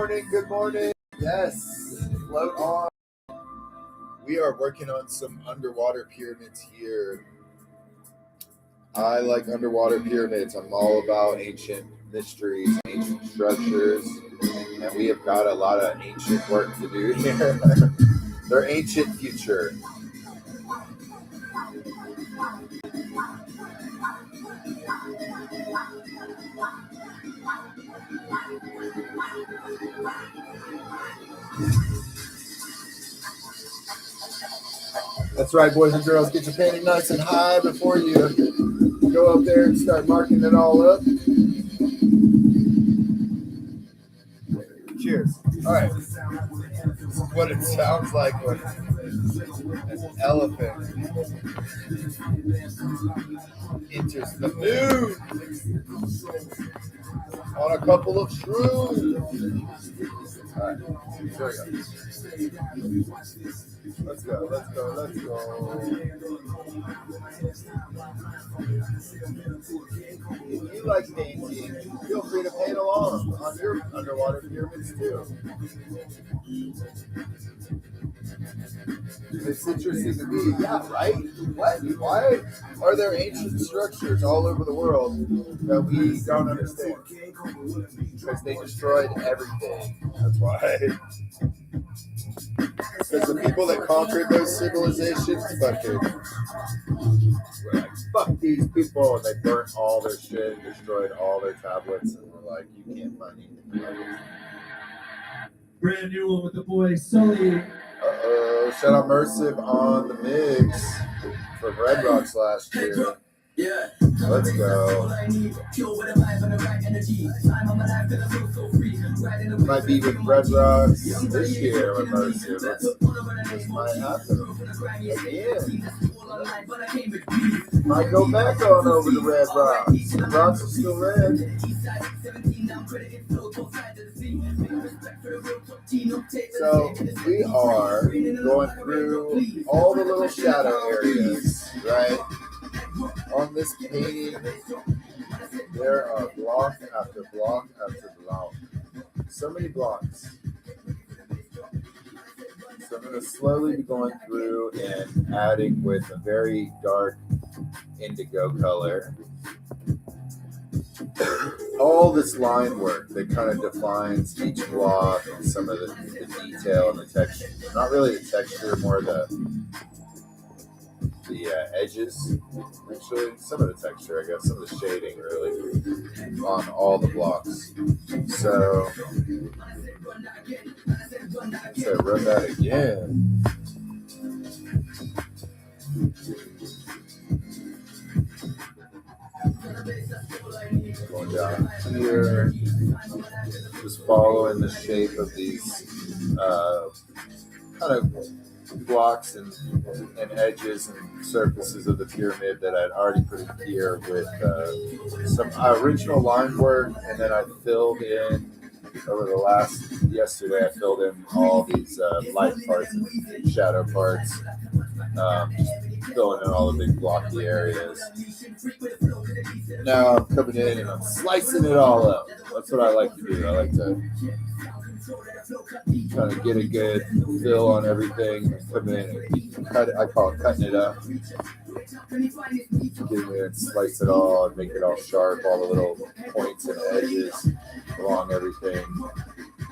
morning. Good morning. Yes, float on. We are working on some underwater pyramids here. I like underwater pyramids. I'm all about ancient mysteries, ancient structures, and we have got a lot of ancient work to do here. Their ancient future. That's right, boys and girls. Get your painting nice and high before you go up there and start marking it all up. Cheers. All right. This is what it sounds like when an elephant enters the moon on a couple of shrooms. All right. Here we go. Let's go. If you like painting, feel free to paint along on your underwater pyramids too. It's interesting to me. Yeah, right? What? Why are there ancient structures all over the world that we don't understand? Because they destroyed everything. That's why. Because the people that conquered those civilizations fucking were like, fuck these people, and they burnt all their shit, destroyed all their tablets, and were like, you can't find anything. Brand new one with the boy Sully. Shout out Mersive on the mix from Red Rocks last year. Yeah, let's go. Might be with Red Rocks this year with Mersive. This might happen again. Might go back on over to Red Rocks. The Rocks are still red. So we are going through all the little shadow areas, right? On this painting, there are block after block after block. So many blocks. So I'm going to slowly be going through and adding with a very dark indigo color all this line work that kind of defines each block and some of the detail and the texture. Not really the texture, more the edges, actually. Some of the texture, I guess, some of the shading, really, on all the blocks. So run that again. Going down here, just following the shape of these kind of blocks and edges and surfaces of the pyramid that I'd already put in here with some original line work, and then I filled in over yesterday I filled in all these light parts and shadow parts, filling in all the big blocky areas. Now I'm coming in and I'm slicing it all up. That's what I like to do. I like to kind of get a good fill on everything, come in and cut it. I call it cutting it up. Get in there and slice it all and make it all sharp, all the little points and edges along everything.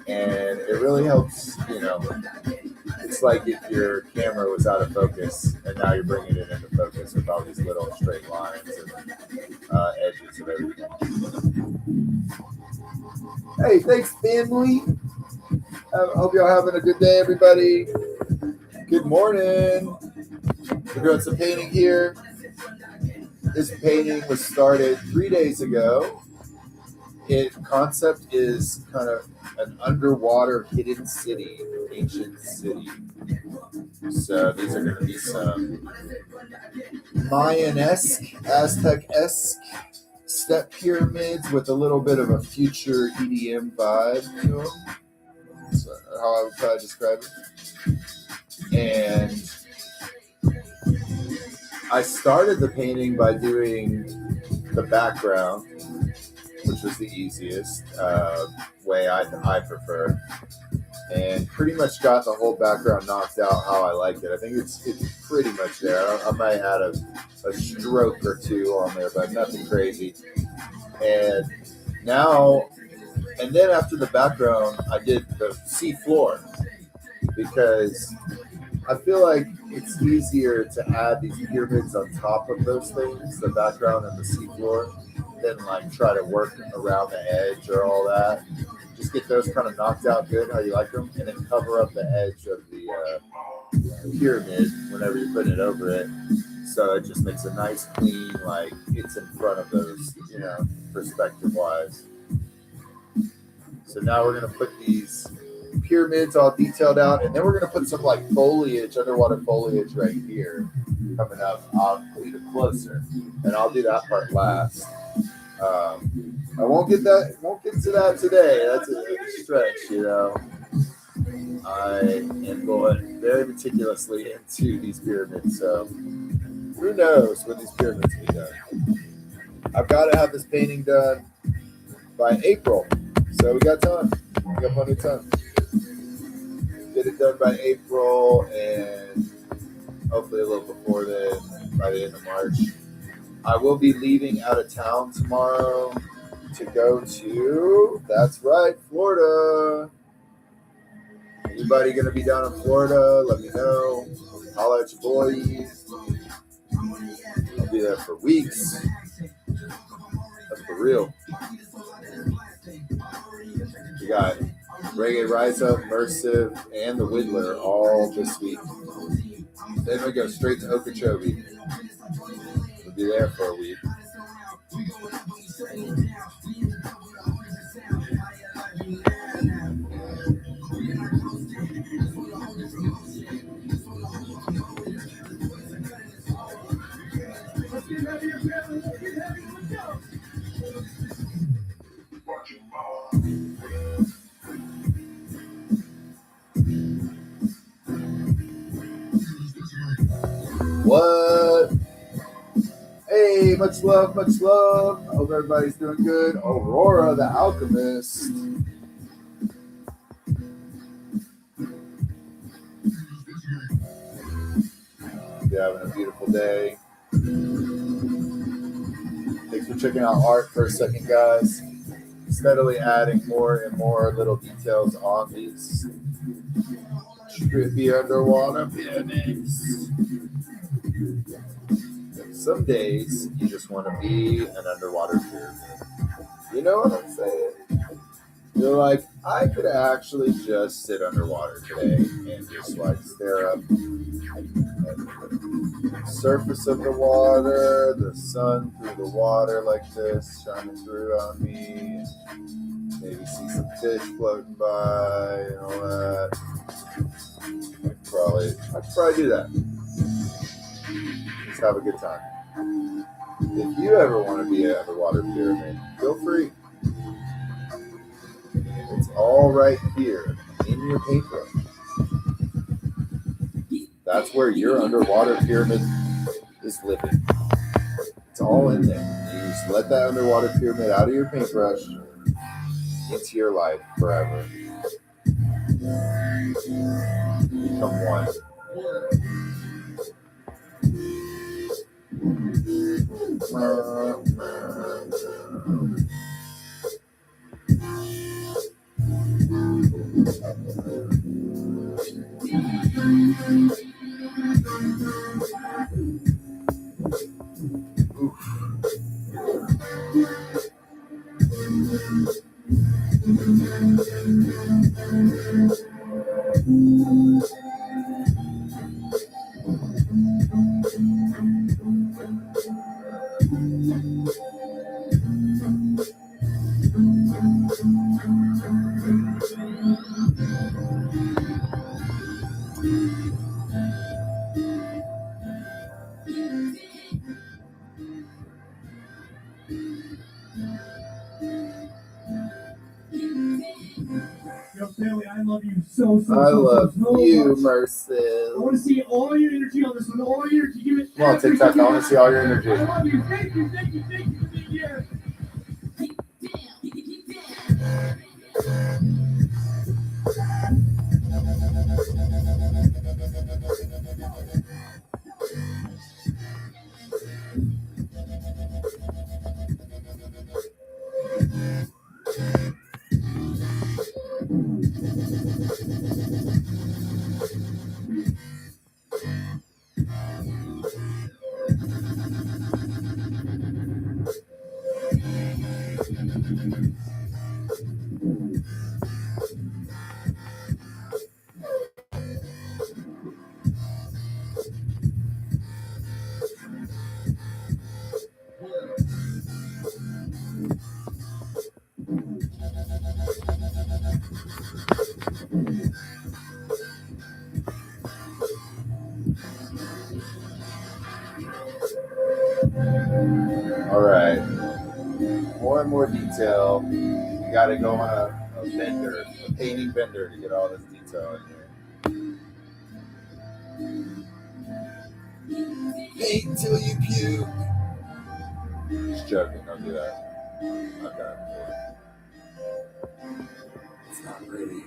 And it really helps, it's like if your camera was out of focus and now you're bringing it into focus with all these little straight lines and edges of everything. Hey, thanks, family. Hope y'all having a good day, everybody. Good morning. We're doing some painting here. This painting was started 3 days ago. Concept is kind of an underwater hidden city, ancient city. So these are going to be some Mayan-esque, Aztec-esque step pyramids with a little bit of a future EDM vibe to them. That's how I would probably describe it. And I started the painting by doing the background which was the easiest way I prefer. And pretty much got the whole background knocked out how I like it. I think it's pretty much there. I might add a stroke or two on there, but nothing crazy. And now, and then after the background, I did the sea floor because I feel like it's easier to add these pyramids on top of those things, the background and the sea floor, than like try to work around the edge or all that. Just get those kind of knocked out good, how you like them, and then cover up the edge of the pyramid whenever you're putting it over it. So it just makes a nice, clean, like it's in front of those, perspective wise. So now we're going to put these pyramids all detailed out, and then we're going to put some like foliage, underwater foliage right here coming up. I'll lead it closer, and I'll do that part last. I won't get to that today. That's a stretch, I am going very meticulously into these pyramids, so who knows when these pyramids will be done. I've got to have this painting done by April, so we got time. We got plenty of time. Get it done by April, and hopefully a little before then, by the end of March. I will be leaving out of town tomorrow to go to, that's right, Florida. Anybody going to be down in Florida, let me know. Holla at your boys. I'll be there for weeks. That's for real. We got Reggae Rise Up, Mersive, and the Whittler all this week. Then we go straight to Okeechobee. We'll be there for a week. What? Hey, much love, much love. I hope everybody's doing good. Aurora, the Alchemist. You're having a beautiful day. Thanks for checking out art for a second, guys. Steadily adding more and more little details on these trippy underwater pyramids. Some days you just want to be an underwater pyramid. You know what I'm saying? You're like, I could actually just sit underwater today and just like stare up at the surface of the water, the sun through the water like this, shining through on me. Maybe see some fish floating by and all that. I could probably do that. Just have a good time. If you ever want to be an underwater pyramid, feel free. It's all right here in your paintbrush. That's where your underwater pyramid is living. It's all in there. You just let that underwater pyramid out of your paintbrush into your life forever. Become one. Family, I love you so. I love you, Mercy. I want to see all your energy on this one. All your energy. Give it. Come on, TikTok. I want to see all your energy. I love you. Thank you for being here. All right. More and more detail. You got to go on a bender, a painting bender to get all this detail in here. Paint until you puke. Just joking. Don't do that. I've done it before. It's not pretty.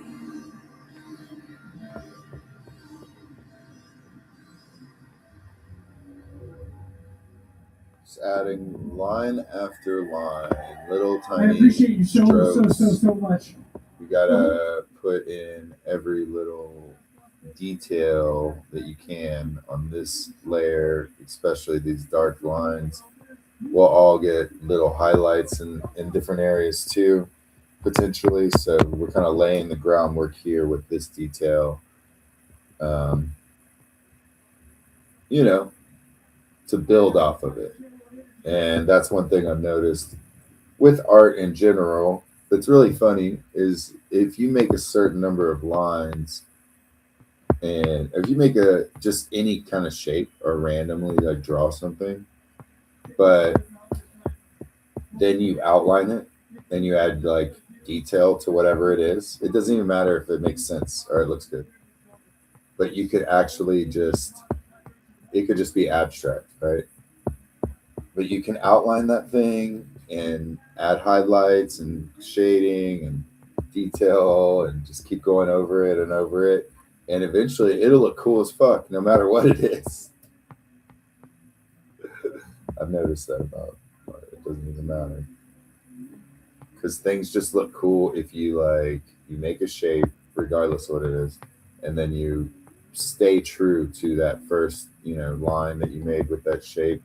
Just adding line after line, little I tiny appreciate you strokes. so much. You gotta put in every little detail that you can on this layer, especially these dark lines. We'll all get little highlights in different areas too, potentially. So we're kind of laying the groundwork here with this detail. Um, you know, to build off of it. And that's one thing I've noticed with art in general that's really funny is if you make a certain number of lines and if you make a just any kind of shape or randomly like draw something, but then you outline it and you add like detail to whatever it is, it doesn't even matter if it makes sense or it looks good. But you could actually just it could just be abstract, right? But you can outline that thing and add highlights and shading and detail and just keep going over it and over it. And eventually it'll look cool as fuck no matter what it is. I've noticed that about art. It doesn't even matter. Because things just look cool if you like you make a shape, regardless of what it is, and then you stay true to that first, line that you made with that shape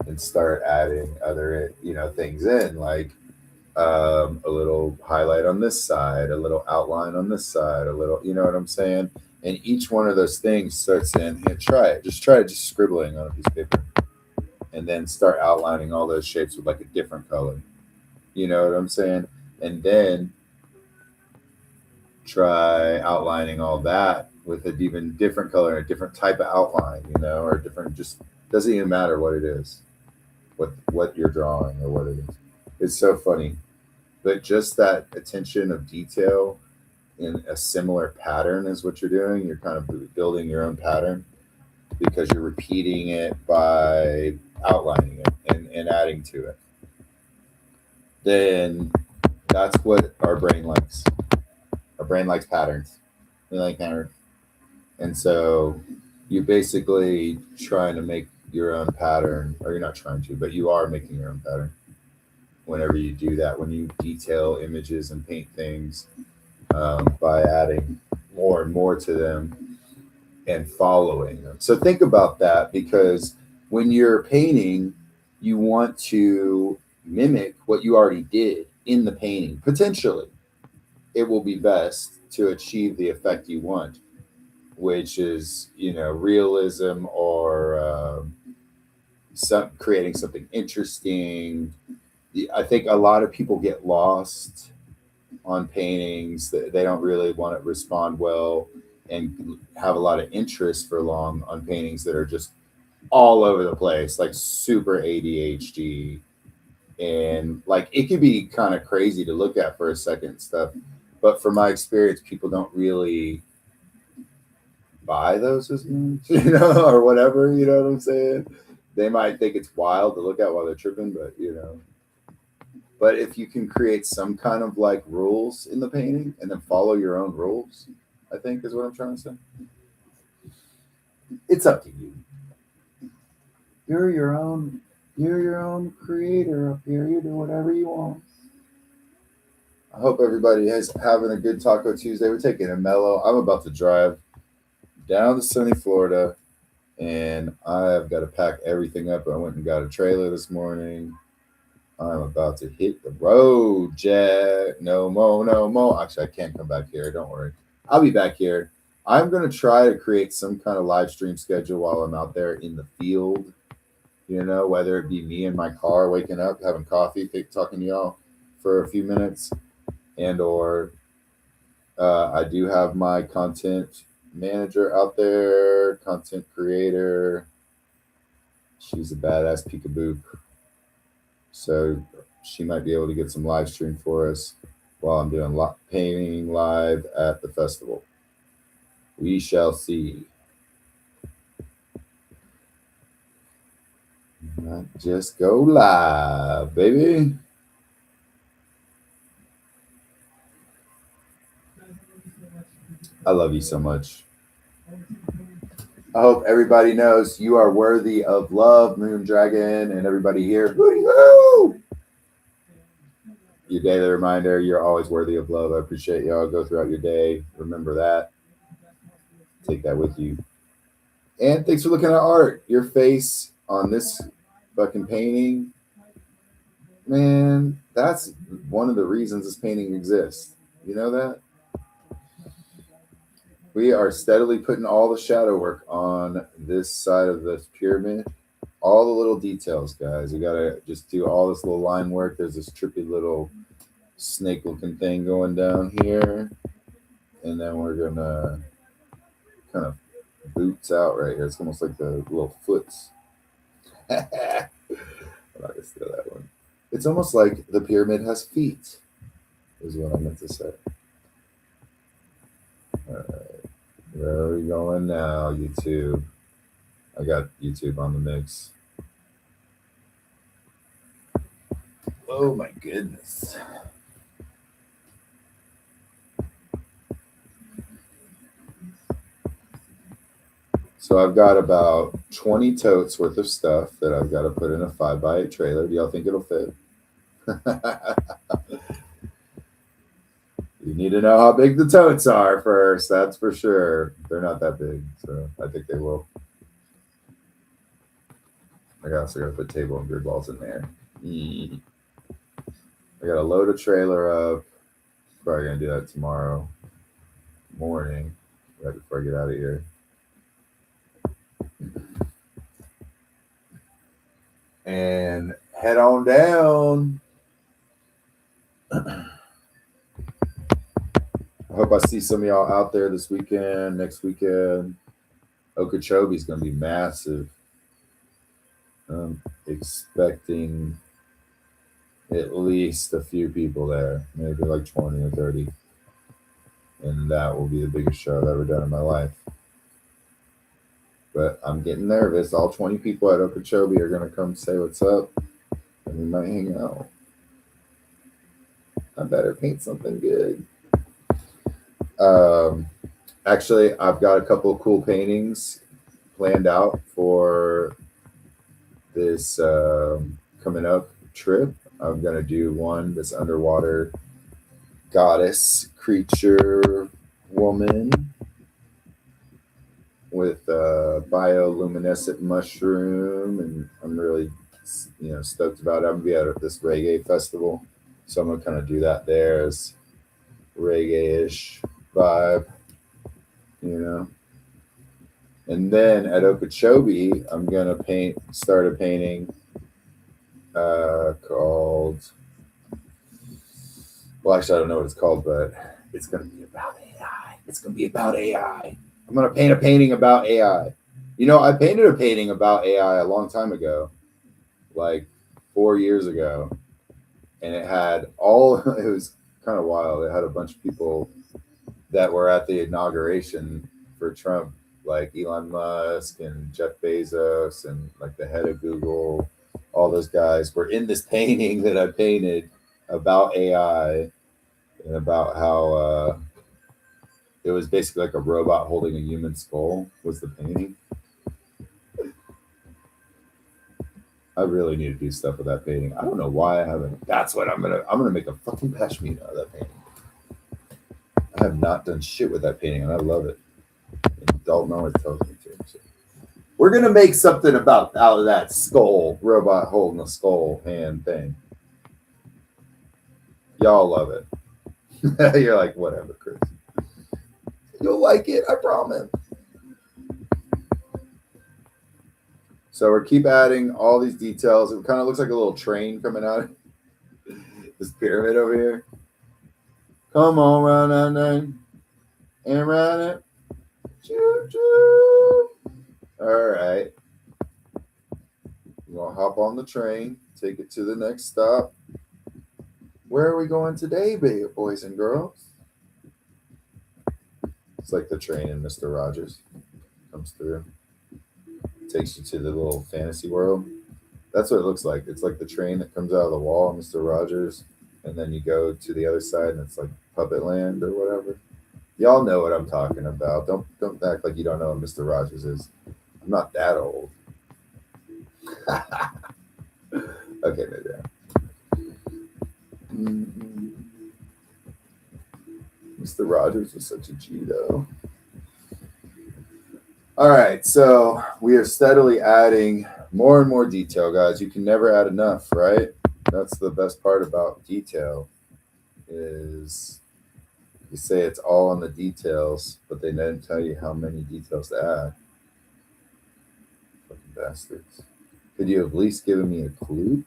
and start adding other things in like a little highlight on this side, a little outline on this side, a little, you know what I'm saying? And each one of those things starts in here. Try it just scribbling on a piece of paper and then start outlining all those shapes with like a different color. You know what I'm saying? And then try outlining all that with an even different color, a different type of outline, or different, just doesn't even matter what it is, what you're drawing or what it is. It's so funny. But just that attention of detail in a similar pattern is what you're doing. You're kind of building your own pattern because you're repeating it by outlining it and adding to it. Then that's what our brain likes. Our brain likes patterns. We like patterns. And so you're basically trying to make your own pattern, or you're not trying to, but you are making your own pattern whenever you do that, when you detail images and paint things by adding more and more to them and following them. So think about that, because when you're painting, you want to mimic what you already did in the painting. Potentially, it will be best to achieve the effect you want, which is, realism or creating something interesting. I think a lot of people get lost on paintings that they don't really want to respond well and have a lot of interest for long on paintings that are just all over the place, like super ADHD. And like it could be kind of crazy to look at for a second and stuff. But from my experience, people don't really buy those as much, or whatever, you know what I'm saying? They might think it's wild to look at while they're tripping, but But if you can create some kind of like rules in the painting and then follow your own rules, I think is what I'm trying to say. It's up to you. You're your own. You're your own creator up here. You do whatever you want. I hope everybody is having a good Taco Tuesday. We're taking a mellow. I'm about to drive down to sunny Florida, and I've got to pack everything up. I went and got a trailer this morning. I'm about to hit the road, Jack. No more, no more. Actually, I can't come back here. Don't worry. I'll be back here. I'm going to try to create some kind of live stream schedule while I'm out there in the field. You know, whether it be me in my car, waking up, having coffee, talking to y'all for a few minutes, and or I do have my content manager out there, content creator. She's a badass peekaboo. So she might be able to get some live stream for us while I'm doing painting live at the festival. We shall see. Not just go live, baby. I love you so much. I hope everybody knows you are worthy of love, Moon Dragon, and everybody here. Woo-hoo! Your daily reminder, you're always worthy of love. I appreciate y'all. Go throughout your day. Remember that. Take that with you. And thanks for looking at art. Your face on this fucking painting. Man, that's one of the reasons this painting exists. You know that? We are steadily putting all the shadow work on this side of this pyramid. All the little details, guys. We gotta just do all this little line work. There's this trippy little snake looking thing going down here. And then we're gonna kind of boots out right here. It's almost like the little foots. I'm not gonna steal that one. It's almost like the pyramid has feet, is what I meant to say. All right. Where are we going now, YouTube? I got YouTube on the mix. Oh my goodness. So I've got about 20 totes worth of stuff that I've got to put in a 5x8 trailer. Do y'all think it'll fit? You need to know how big the totes are first, that's for sure. They're not that big, so I think they will. I also got to put table and beer balls in there. I got to load a trailer up. Probably going to do that tomorrow morning, right before I get out of here. And head on down. I hope I see some of y'all out there this weekend, next weekend. Okeechobee is going to be massive. I'm expecting at least a few people there, maybe like 20 or 30. And that will be the biggest show I've ever done in my life. But I'm getting nervous. All 20 people at Okeechobee are going to come say what's up, and we might hang out. I better paint something good. Actually, I've got a couple of cool paintings planned out for this coming up trip. I'm going to do one, this underwater goddess creature woman with a bioluminescent mushroom, and I'm really stoked about it. I'm gonna be at this reggae festival, so I'm gonna kind of do that there as reggae-ish vibe, and then at Okeechobee I'm gonna start a painting called, well, actually I don't know what it's called, but it's gonna be about AI. I'm going to paint a painting about AI. I painted a painting about AI a long time ago, like 4 years ago. And it was kind of wild. It had a bunch of people that were at the inauguration for Trump, like Elon Musk and Jeff Bezos and like the head of Google. All those guys were in this painting that I painted. about AI and about how it was basically like a robot holding a human skull was the painting. I really need to do stuff with that painting. I don't know why I haven't. That's what I'm gonna make a fucking pashmina out of that painting. I have not done shit with that painting, and I love it. And Dalton always tells me to. So. We're gonna make something out of that skull robot holding a skull hand thing. Y'all love it. You're like, whatever, Chris. You'll like it, I promise. So we keep adding all these details. It kind of looks like a little train coming out of this pyramid over here. Come on, round that nine and round it. Choo choo. All right. We're gonna hop on the train, take it to the next stop. Where are we going today, boys and girls? It's like the train in Mr. Rogers comes through. Takes you to the little fantasy world. That's what it looks like. It's like the train that comes out of the wall, Mr. Rogers, and then you go to the other side, and it's like Puppet Land or whatever. Y'all know what I'm talking about. Don't act like you don't know what Mr. Rogers is. I'm not that old. Okay, maybe Mr. Rogers was such a G though. All right, so we are steadily adding more and more detail, guys. You can never add enough, right? That's the best part about detail is you say it's all in the details, but they didn't tell you how many details to add. Fucking bastards. Could you have at least given me a clue?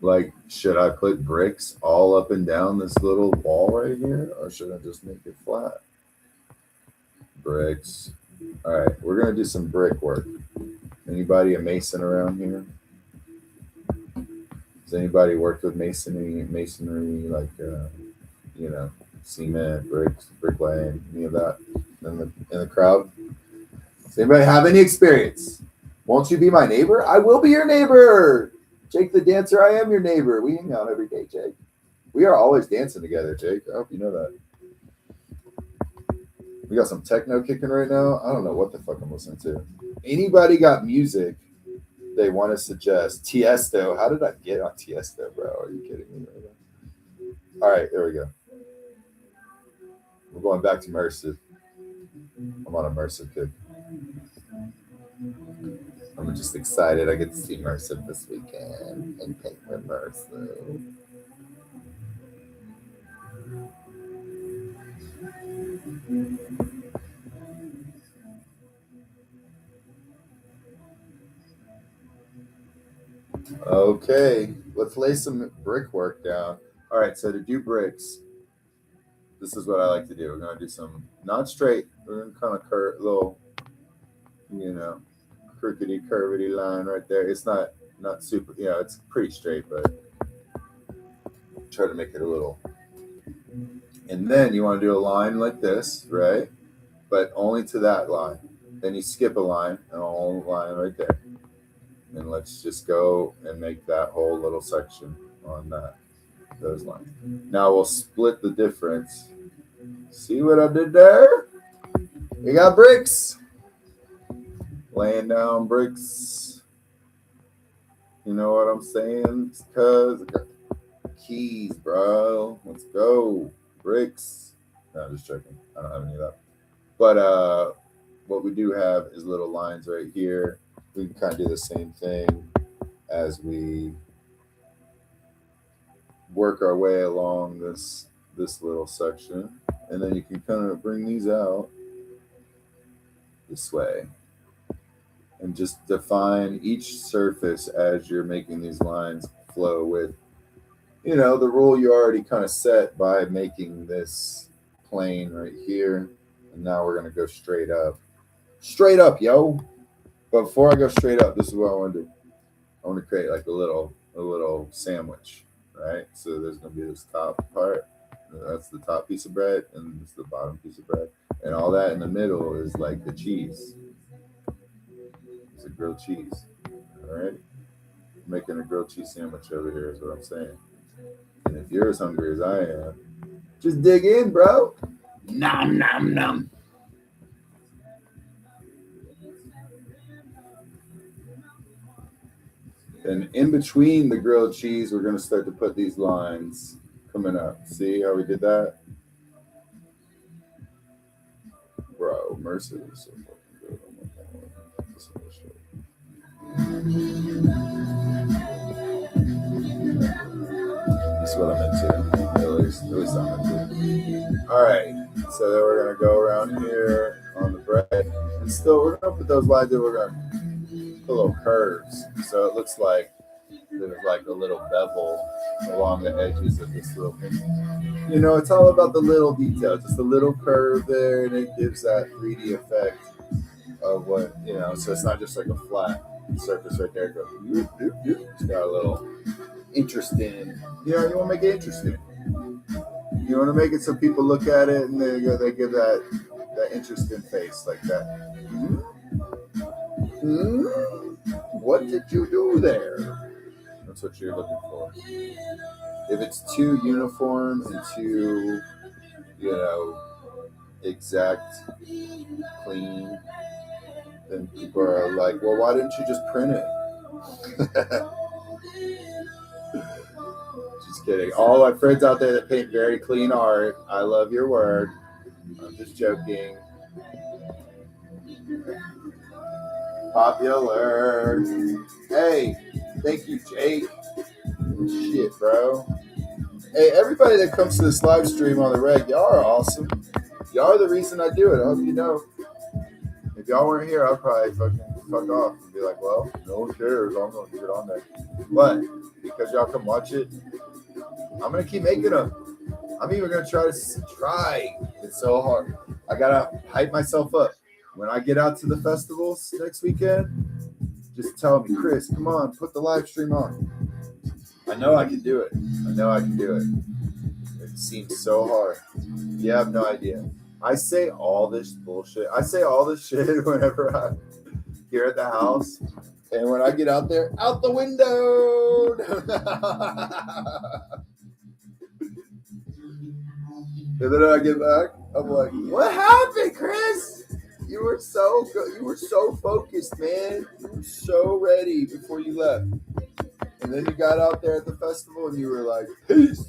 Like, should I put bricks all up and down this little wall right here, or should I just make it flat? Bricks. All right, we're gonna do some brick work. Anybody a mason around here? Has anybody worked with masonry like cement, bricks, bricklaying, any of that in the crowd? Does anybody have any experience? Won't you be my neighbor? I will be your neighbor. Jake the dancer, I am your neighbor. We hang out every day, Jake. We are always dancing together, Jake. I hope you know that. We got some techno kicking right now. I don't know what the fuck I'm listening to. Anybody got music they want to suggest? Tiesto. How did I get on Tiesto, bro? Are you kidding me right now? All right, there we go. We're going back to Mersive. I'm on a Mersive kick. I'm just excited I get to see Mersive this weekend and paint with Mersive. Okay, let's lay some brickwork down. All right, so to do bricks, this is what I like to do. We're gonna do some not straight. We're gonna kind of curve, little, crookedy, curvedy line right there. It's not super. It's pretty straight, but try to make it a little. And then you want to do a line like this, right? But only to that line. Then you skip a line, and a whole line right there. And let's just go and make that whole little section on those lines. Now we'll split the difference. See what I did there? We got bricks. Laying down bricks. You know what I'm saying? Because I got keys, bro. Let's go. Bricks. No, I'm just checking. I don't have any of that. But what we do have is little lines right here. We can kind of do the same thing as we work our way along this little section. And then you can kind of bring these out this way. And just define each surface as you're making these lines flow with, the rule you already kind of set by making this plane right here. And now we're going to go straight up. Straight up, yo. But before I go straight up, this is what I want to do. I want to create like a little sandwich, right? So there's going to be this top part. That's the top piece of bread, and this is the bottom piece of bread. And all that in the middle is like the cheese. It's a grilled cheese. All right. making a grilled cheese sandwich over here is what I'm saying. And if you're as hungry as I am, just dig in, bro. Nom nom nom. And in between the grilled cheese, we're gonna start to put these lines coming up. See how we did that? Bro, Mercy is so fucking good. Oh my God. This is what I'm into. At least I'm into. All right, so then we're gonna go around here on the bread, and still we're gonna put those lines in. We're gonna put little curves, so it looks like there's like a little bevel along the edges of this little thing. You know, it's all about the little details. Just a little curve there, and it gives that 3D effect of what, you know, so it's not just like a flat surface right there. It goes, it's got a little interesting, you know, you want to make it interesting. You want to make it so people look at it and they give that interesting face like that. What did you do there? That's what you're looking for. If it's too uniform and too, you know, exact, clean, then people are like, well, why didn't you just print it? Just kidding. All my friends out there that paint very clean art, I love your word. I'm just joking. Popular. Hey, thank you, Jake. Shit, bro. Hey, everybody that comes to this live stream on the reg, y'all are awesome. Y'all are the reason I do it. I hope you know. If y'all weren't here, I'd probably fucking fuck off and be like, well, no one cares. I'm going to get on there. But because y'all come watch it, I'm going to keep making them. I'm even going to try. It's so hard. I got to hype myself up. When I get out to the festivals next weekend, just tell me, Chris, come on, put the live stream on. I know I can do it. It seems so hard. You have no idea. I say all this bullshit. I say all this shit whenever I'm here at the house. And when I get out there, out the window. And then I get back, I'm like, what happened, Chris? You were so good. You were so focused, man. You were so ready before you left. And then you got out there at the festival and you were like, peace.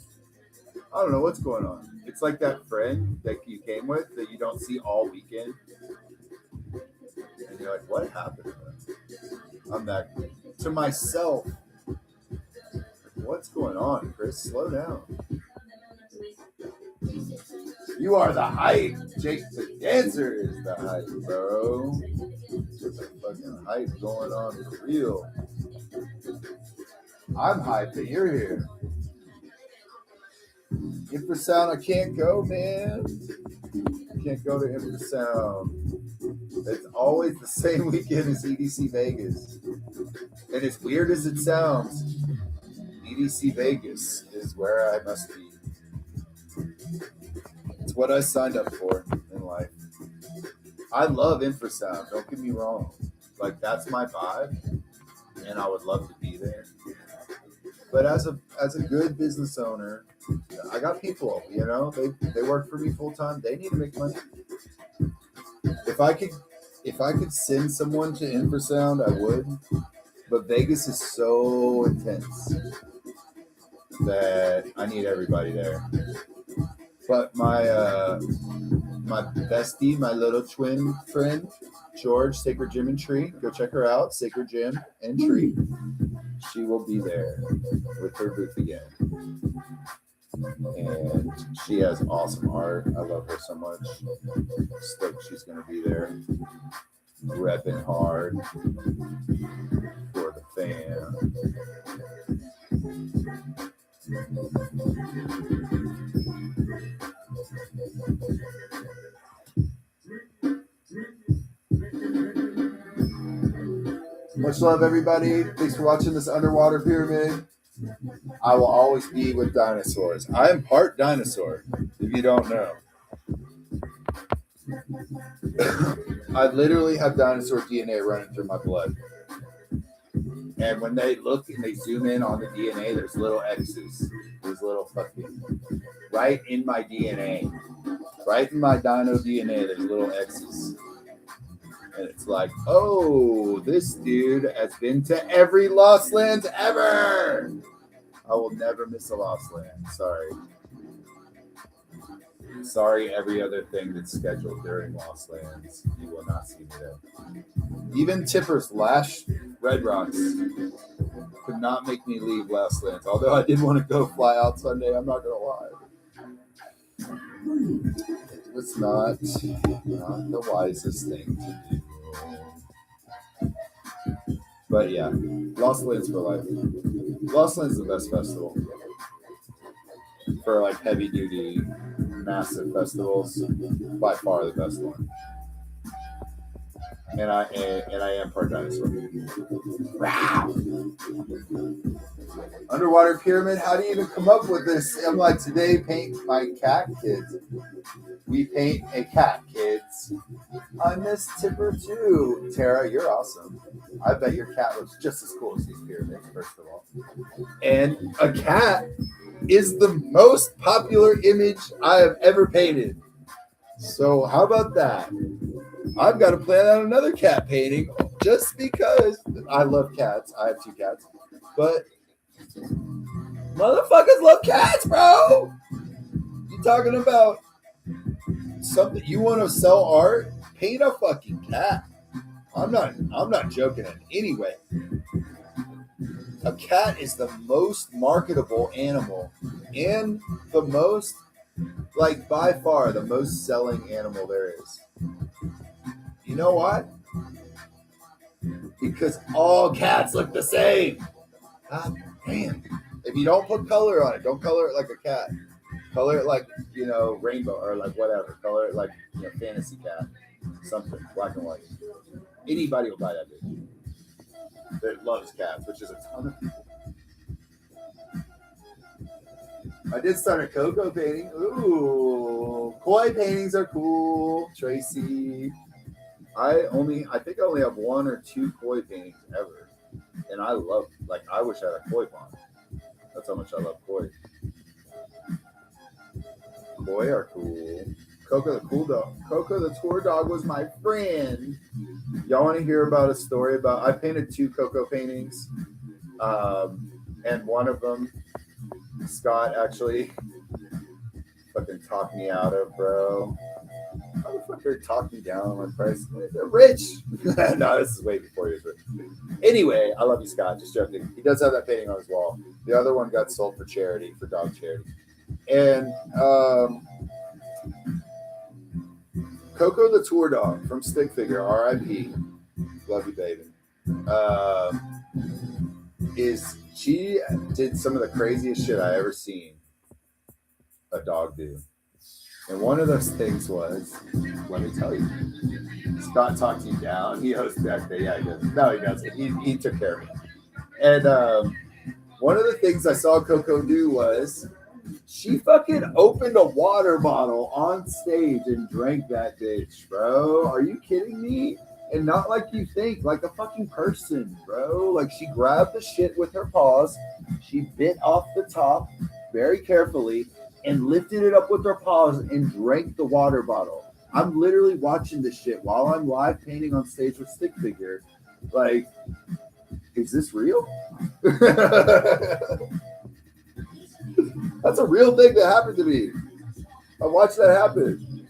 I don't know what's going on. It's like that friend that you came with that you don't see all weekend. And you're like, what happened? I'm that to myself. What's going on, Chris? Slow down. You are the hype. Jake the dancer is the hype, bro. There's a fucking hype going on for real. I'm hyped that you're here. Infrasound, I can't go, man. I can't go to Infrasound. It's always the same weekend as EDC Vegas. And as weird as it sounds, EDC Vegas is where I must be. It's what I signed up for in life. I love infrasound, don't get me wrong. Like, that's my vibe, and I would love to be there. But as a good business owner, I got people, you know, they work for me full time. They need to make money. If I could send someone to infrasound, I would. But Vegas is so intense that I need everybody there. But my bestie, my little twin friend, George, Sacred Gym and Tree, go check her out, Sacred Gym and Tree. She will be there with her booth again. And she has awesome art. I love her so much. Stoked she's going to be there, repping hard for the fam. Much love, everybody. Thanks for watching this underwater pyramid. I will always be with dinosaurs. I am part dinosaur, if you don't know. I literally have dinosaur DNA running through my blood. And when they look and they zoom in on the DNA, there's little X's. There's little fucking right in my DNA. Right in my dino DNA, there's little X's. And it's like, oh, this dude has been to every Lost Lands ever. I will never miss a Lost Land. Sorry. Sorry, every other thing that's scheduled during Lost Lands. You will not see me there. Even Tipper's last Red Rocks could not make me leave Lost Lands. Although I did want to go fly out Sunday, I'm not going to lie. It was not the wisest thing to do. But yeah, Lost Lands for life. Lost Lands is the best festival. For like heavy duty, massive festivals, by far the best one. And I am part dinosaur. Underwater pyramid. How do you even come up with this? I'm like, today paint my cat, kids. We paint a cat, kids. I miss Tipper too. Tara, you're awesome. I bet your cat looks just as cool as these pyramids, first of all. And a cat is the most popular image I have ever painted. So how about that? I've got to plan out another cat painting just because I love cats. I have 2 cats. But motherfuckers love cats, bro. You talking about something you want to sell art? Paint a fucking cat. I'm not joking in any way. A cat is the most marketable animal and the most, like, by far the most selling animal there is. You know what? Because all cats look the same. God damn. If you don't put color on it, don't color it like a cat. Color it like, rainbow or like whatever. Color it like, fantasy cat. Something. Black and white. Anybody will buy that bitch. That loves cats, which is a ton of people. I did start a Coco painting. Ooh. Koi paintings are cool. Tracy. I think I only have 1 or 2 koi paintings ever. And I wish I had a koi pond. That's how much I love koi. Koi are cool. Coco the cool dog. Coco the tour dog was my friend. Y'all want to hear about a story about, I painted 2 Coco paintings. And one of them, Scott actually fucking talked me out of, bro. Motherfucker talked me down on my price. They're rich. No, this is way before he was rich. Anyway, I love you, Scott. Just joking. He does have that painting on his wall. The other one got sold for charity, for dog charity. And Coco the tour dog from Stick Figure, R.I.P. Love you, baby. She did some of the craziest shit I ever seen a dog do. And one of those things was, let me tell you, Scott talked you down. He hosted back there. Yeah, he does. No, he doesn't. He took care of me. And one of the things I saw Coco do was she fucking opened a water bottle on stage and drank that bitch, bro. Are you kidding me? And not like you think, like a fucking person, bro. Like she grabbed the shit with her paws. She bit off the top very carefully and lifted it up with her paws and drank the water bottle. I'm literally watching this shit while I'm live painting on stage with Stick Figure. Like, is this real? That's a real thing that happened to me. I watched that happen.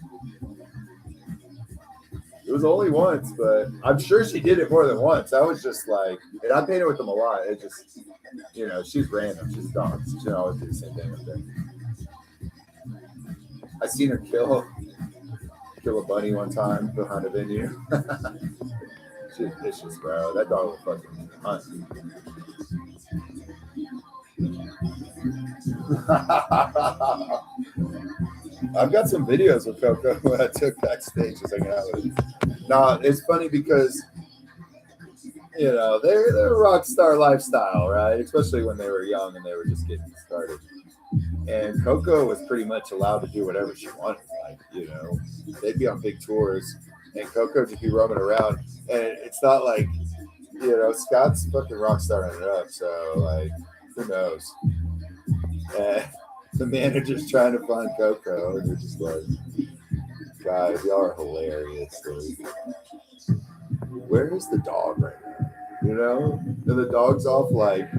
It was only once, but I'm sure she did it more than once. I was just like, and I painted with them a lot. It just, she's random. She's dogs. She always do the same thing up there. I seen her kill a bunny one time behind a venue. She's vicious, bro. That dog will fucking hunt. I've got some videos with Coco when I took backstage just hanging out with her. Nah, it's funny because they're a rock star lifestyle, right? Especially when they were young and they were just getting started. And Coco was pretty much allowed to do whatever she wanted. Like, they'd be on big tours and Coco just be roaming around. And it's not like Scott's fucking rock starring it up, so like, who knows? The manager's trying to find Coco, and they're just like, guys, y'all are hilarious. Like, where is the dog right now? And the dog's off like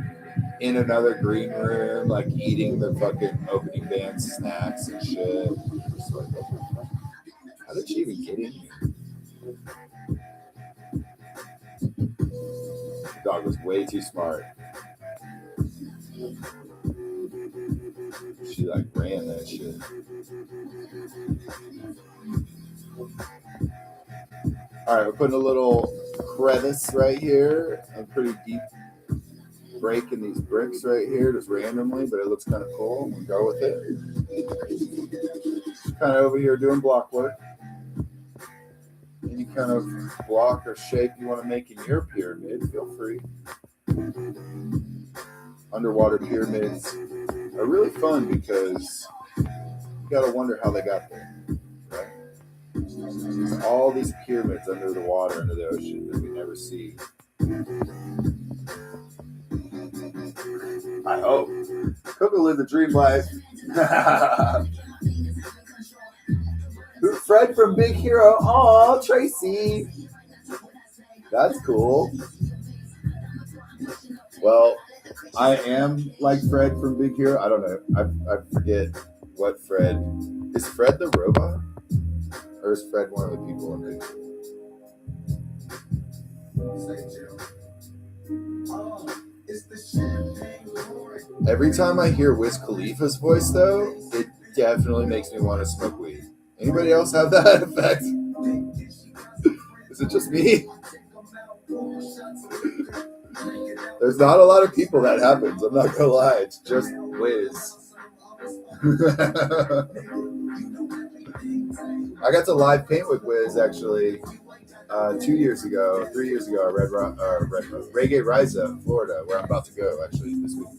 in another green room, like eating the fucking opening band snacks and shit. Just like, how did she even get in here? The dog was way too smart. She like ran that shit. All right, we're putting a little crevice right here, a pretty deep break in these bricks right here, just randomly, but it looks kind of cool. We'll go with it. Kind of over here doing block work. Any kind of block or shape you want to make in your pyramid, feel free. Underwater pyramids are really fun because you gotta wonder how they got there, right? There's all these pyramids under the water, under the ocean that we never see. I hope. Coco lived the dream life. Fred from Big Hero. Oh, Tracy. That's cool. Well, I am like Fred from Big Hero. I don't know. I forget what Fred. Is Fred the robot? Or is Fred one of the people in Big Hero? Every time I hear Wiz Khalifa's voice, though, it definitely makes me want to smoke weed. Anybody else have that effect? Is it just me? There's not a lot of people that happens. I'm not gonna lie. It's just Wiz. I got to live paint with Wiz actually 3 years ago at Reggae Rise Up, Florida, where I'm about to go actually this week.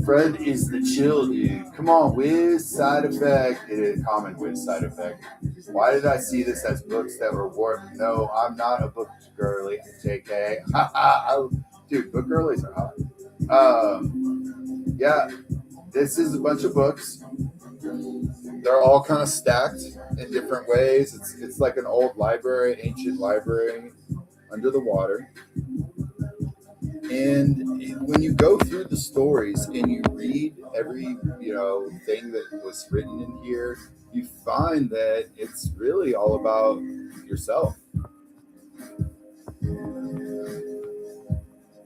Fred is the chill dude. Come on, Wiz side effect. It is a common Wiz side effect. Why did I see this as books that were warped? No, I'm not a book girly, JK. Dude, book girlies are hot. Yeah, this is a bunch of books. They're all kind of stacked in different ways. It's like an old library, ancient library under the water. And when you go through the stories and you read every thing that was written in here, you find that it's really all about yourself.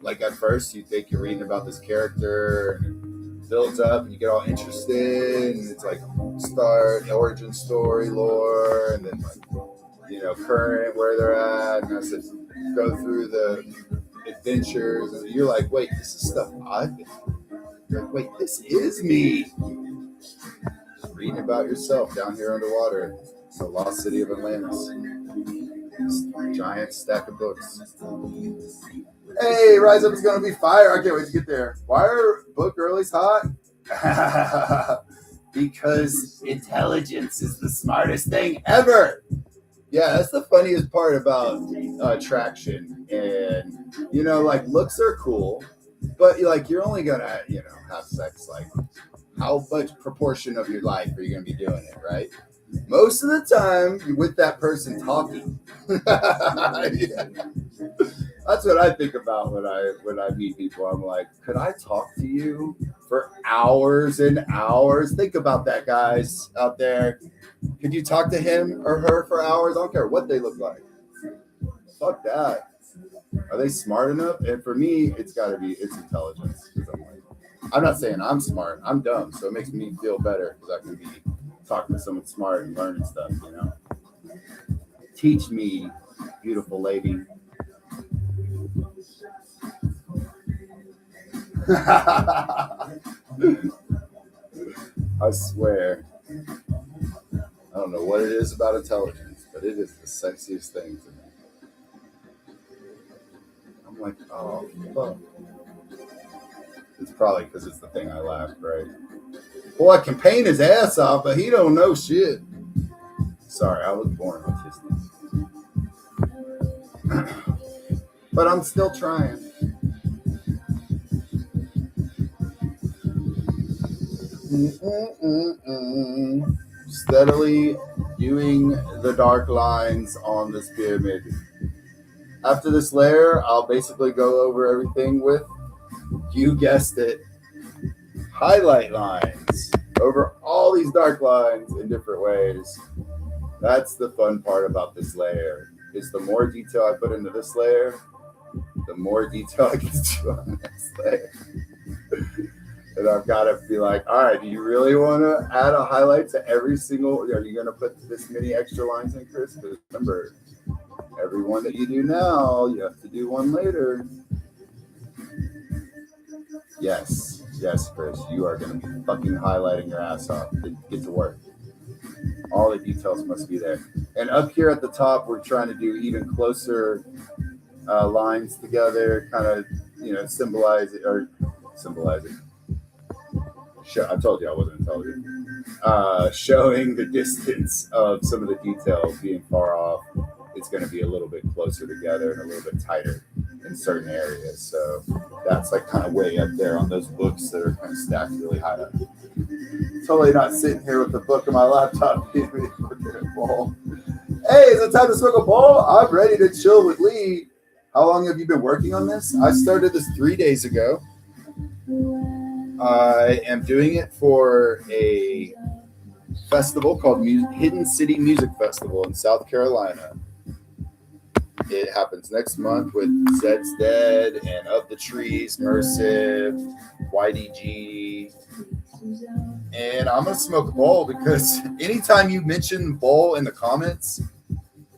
Like at first you think you're reading about this character and it builds up and you get all interested and it's like start origin story lore and then current where they're at and as it go through the adventures and you're like, wait, this is stuff I've been through. You're like, wait, this is me. Just reading about yourself down here underwater, the lost city of Atlantis. This giant stack of books. Hey, Rise Up is gonna be fire. I can't wait to get there. Why are book girlies hot? Because intelligence is the smartest thing ever. Yeah, that's the funniest part about attraction. And, looks are cool, but, you're only going to, have sex, how much proportion of your life are you going to be doing it, right? Most of the time, you're with that person talking. Yeah. That's what I think about when I meet people. I'm like, could I talk to you for hours and hours? Think about that, guys out there. Could you talk to him or her for hours? I don't care what they look like. Fuck that. Are they smart enough? And for me, it's intelligence. I'm not saying I'm smart. I'm dumb, so it makes me feel better because I can be talking to someone smart and learning stuff. Teach me, beautiful lady. I swear. I don't know what it is about intelligence, but it is the sexiest thing to me. I'm like, oh, fuck. It's probably because it's the thing I laughed, right? Boy, I can paint his ass off, but he don't know shit. Sorry, I was born autistic. But I'm still trying. Steadily viewing the dark lines on this pyramid. After this layer, I'll basically go over everything with, you guessed it, highlight lines over all these dark lines in different ways. That's the fun part about this layer, is the more detail I put into this layer, the more detail I can do on the next layer. And I've got to be like, all right, do you really want to add a highlight to every single, are you going to put this many extra lines in, Chris? Because remember, every one that you do now, you have to do one later. Yes, Chris, you are going to be fucking highlighting your ass off. Get to work. All the details must be there. And up here at the top, we're trying to do even closer lines together, kind of, symbolize it. I told you I wasn't intelligent. Showing the distance of some of the details being far off. It's going to be a little bit closer together and a little bit tighter in certain areas. So that's like kind of way up there on those books that are kind of stacked really high up. Totally not sitting here with the book on my laptop. Hey, is it time to smoke a bowl? I'm ready to chill with Lee. How long have you been working on this? I started this 3 days ago. I am doing it for a festival called Hidden City Music Festival in South Carolina. It happens next month with Zed's Dead and Of the Trees, Mersive, YDG. And I'm going to smoke a bowl because anytime you mention bowl in the comments,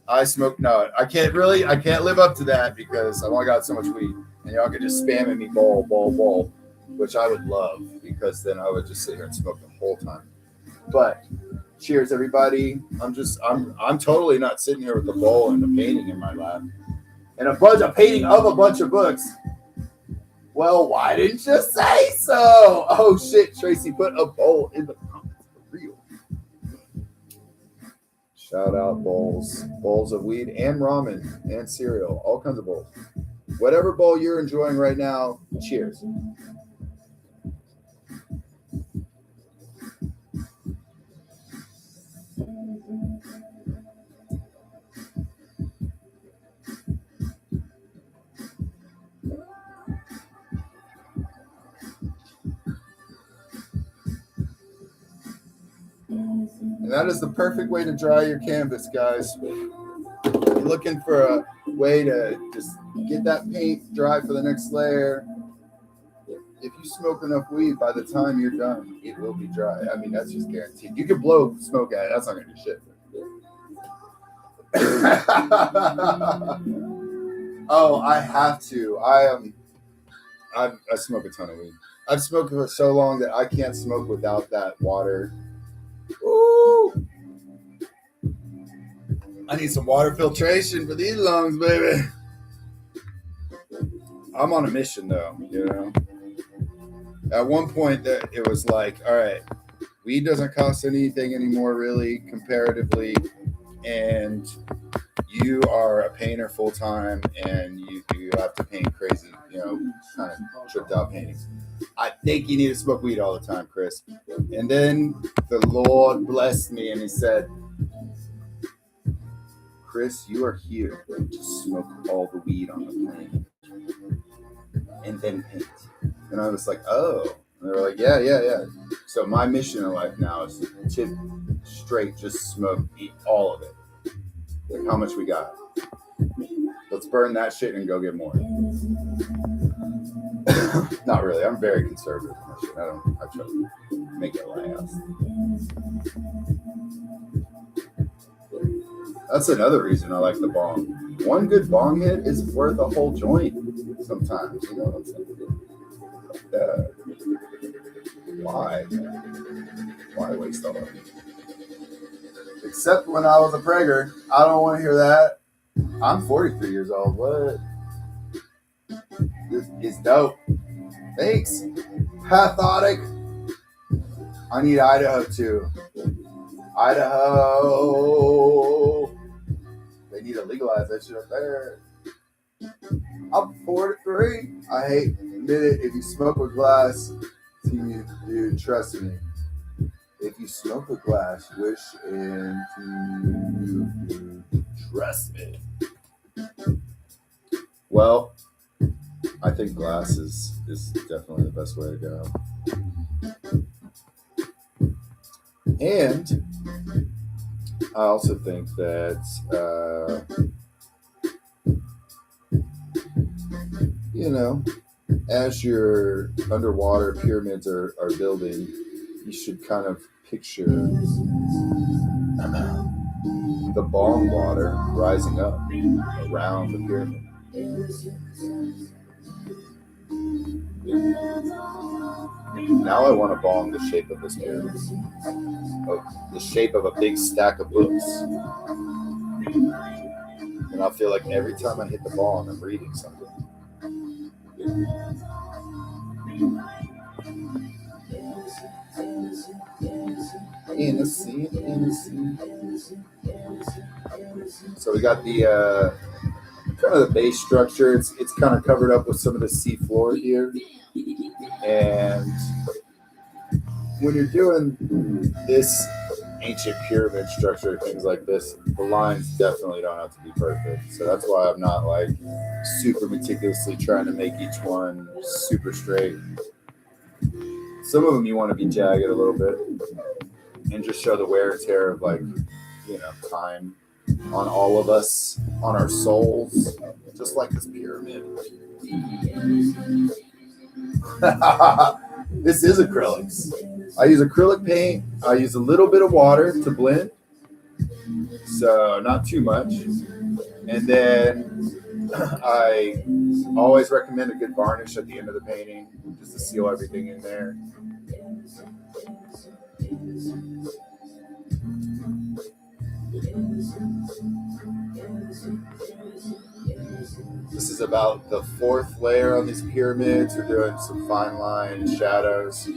I smoke. No, I can't live up to that because I've only got so much weed. And y'all can just spam at me bowl, which I would love because then I would just sit here and smoke the whole time. But cheers, everybody. I'm totally not sitting here with a bowl and a painting in my lap and a painting of a bunch of books. Well, why didn't you say so? Oh shit, Tracy put a bowl in the comments for real. Shout out bowls of weed and ramen and cereal, all kinds of bowls. Whatever bowl you're enjoying right now, cheers. And that is the perfect way to dry your canvas, guys. You're looking for a way to just get that paint dry for the next layer. If you smoke enough weed, by the time you're done, it will be dry. I mean, that's just guaranteed. You can blow smoke at it. That's not going to do shit. Oh, I have to. I smoke a ton of weed. I've smoked for so long that I can't smoke without that water. Ooh. I need some water filtration for these lungs, baby. I'm on a mission, though, At one point, that it was like, all right, weed doesn't cost anything anymore, really, comparatively, and you are a painter full time, and you have to paint crazy, kind of tripped out paintings. I think you need to smoke weed all the time, Chris. And then the Lord blessed me, and He said, Chris, you are here to smoke all the weed on the planet, and then paint. And I was like, oh. And they were like, yeah. So my mission in life now is to straight just smoke, eat all of it. Like how much we got. Let's burn that shit and go get more. Not really. I'm very conservative in that shit. I try to make it last. That's another reason I like the bong. One good bong hit is worth a whole joint sometimes. You know what I'm saying? Why waste all of it? Except when I was a pregger. I don't want to hear that. I'm 43 years old. What? This is dope. Thanks. Pathotic. I need Idaho too. Idaho. They need to legalize that shit up there. I'm 43. I hate admit it. If you smoke with glass, dude, trust me. If you smoke with glass, wish into you. Trust me. Well, I think glass is definitely the best way to go. And I also think that as your underwater pyramids are building, you should kind of picture the bong water rising up around the pyramid. Now I want to bong the shape of this pyramid, the shape of a big stack of books. And I feel like every time I hit the bong, I'm reading something. Innocent. So we got the kind of the base structure. It's kind of covered up with some of the sea floor here. And when you're doing this ancient pyramid structure, things like this, the lines definitely don't have to be perfect. So that's why I'm not like super meticulously trying to make each one super straight. Some of them you want to be jagged a little bit and just show the wear and tear of time on all of us, on our souls, just like this pyramid. This is acrylics. I use acrylic paint. I use a little bit of water to blend, so not too much. And then I always recommend a good varnish at the end of the painting, just to seal everything in there. This is about the fourth layer on these pyramids. We're doing some fine line shadows.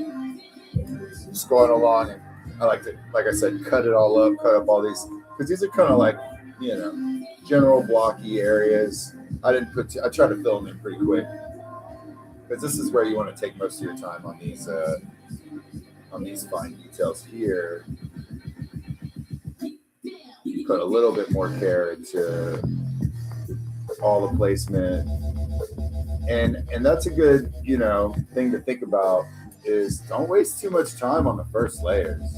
Just going along, and I like to, like I said, cut it all up, cut up all these, because these are kind of like, general blocky areas. I try to fill them in pretty quick, because this is where you want to take most of your time on these fine details here. Put a little bit more care into all the placement, and that's a good thing to think about, is don't waste too much time on the first layers.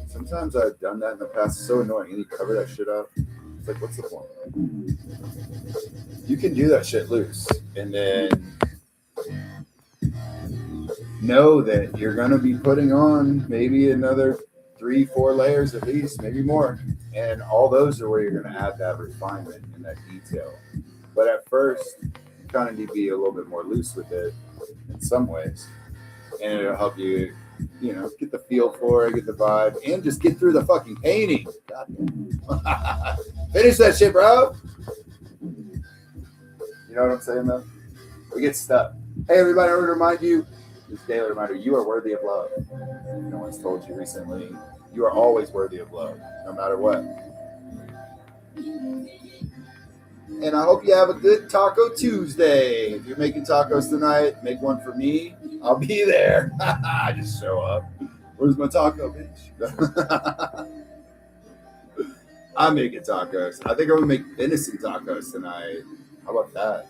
Sometimes I've done that in the past. It's so annoying, and you cover that shit up. It's like, what's the point? You can do that shit loose, and then know that you're going to be putting on maybe another 3-4 layers at least, maybe more. And all those are where you're going to add that refinement and that detail. But at first, you kind of need to be a little bit more loose with it in some ways. And it'll help you, get the feel for it, get the vibe, and just get through the fucking painting. God damn. Finish that shit, bro. You know what I'm saying, though? We get stuck. Hey, everybody, I want to remind you, this daily reminder, you are worthy of love. No one's told you recently. You are always worthy of love, no matter what. And I hope you have a good Taco Tuesday. If you're making tacos tonight, make one for me. I'll be there. I just show up. Where's my taco, bitch? I'm making tacos. I think I'm going to make venison tacos tonight. How about that?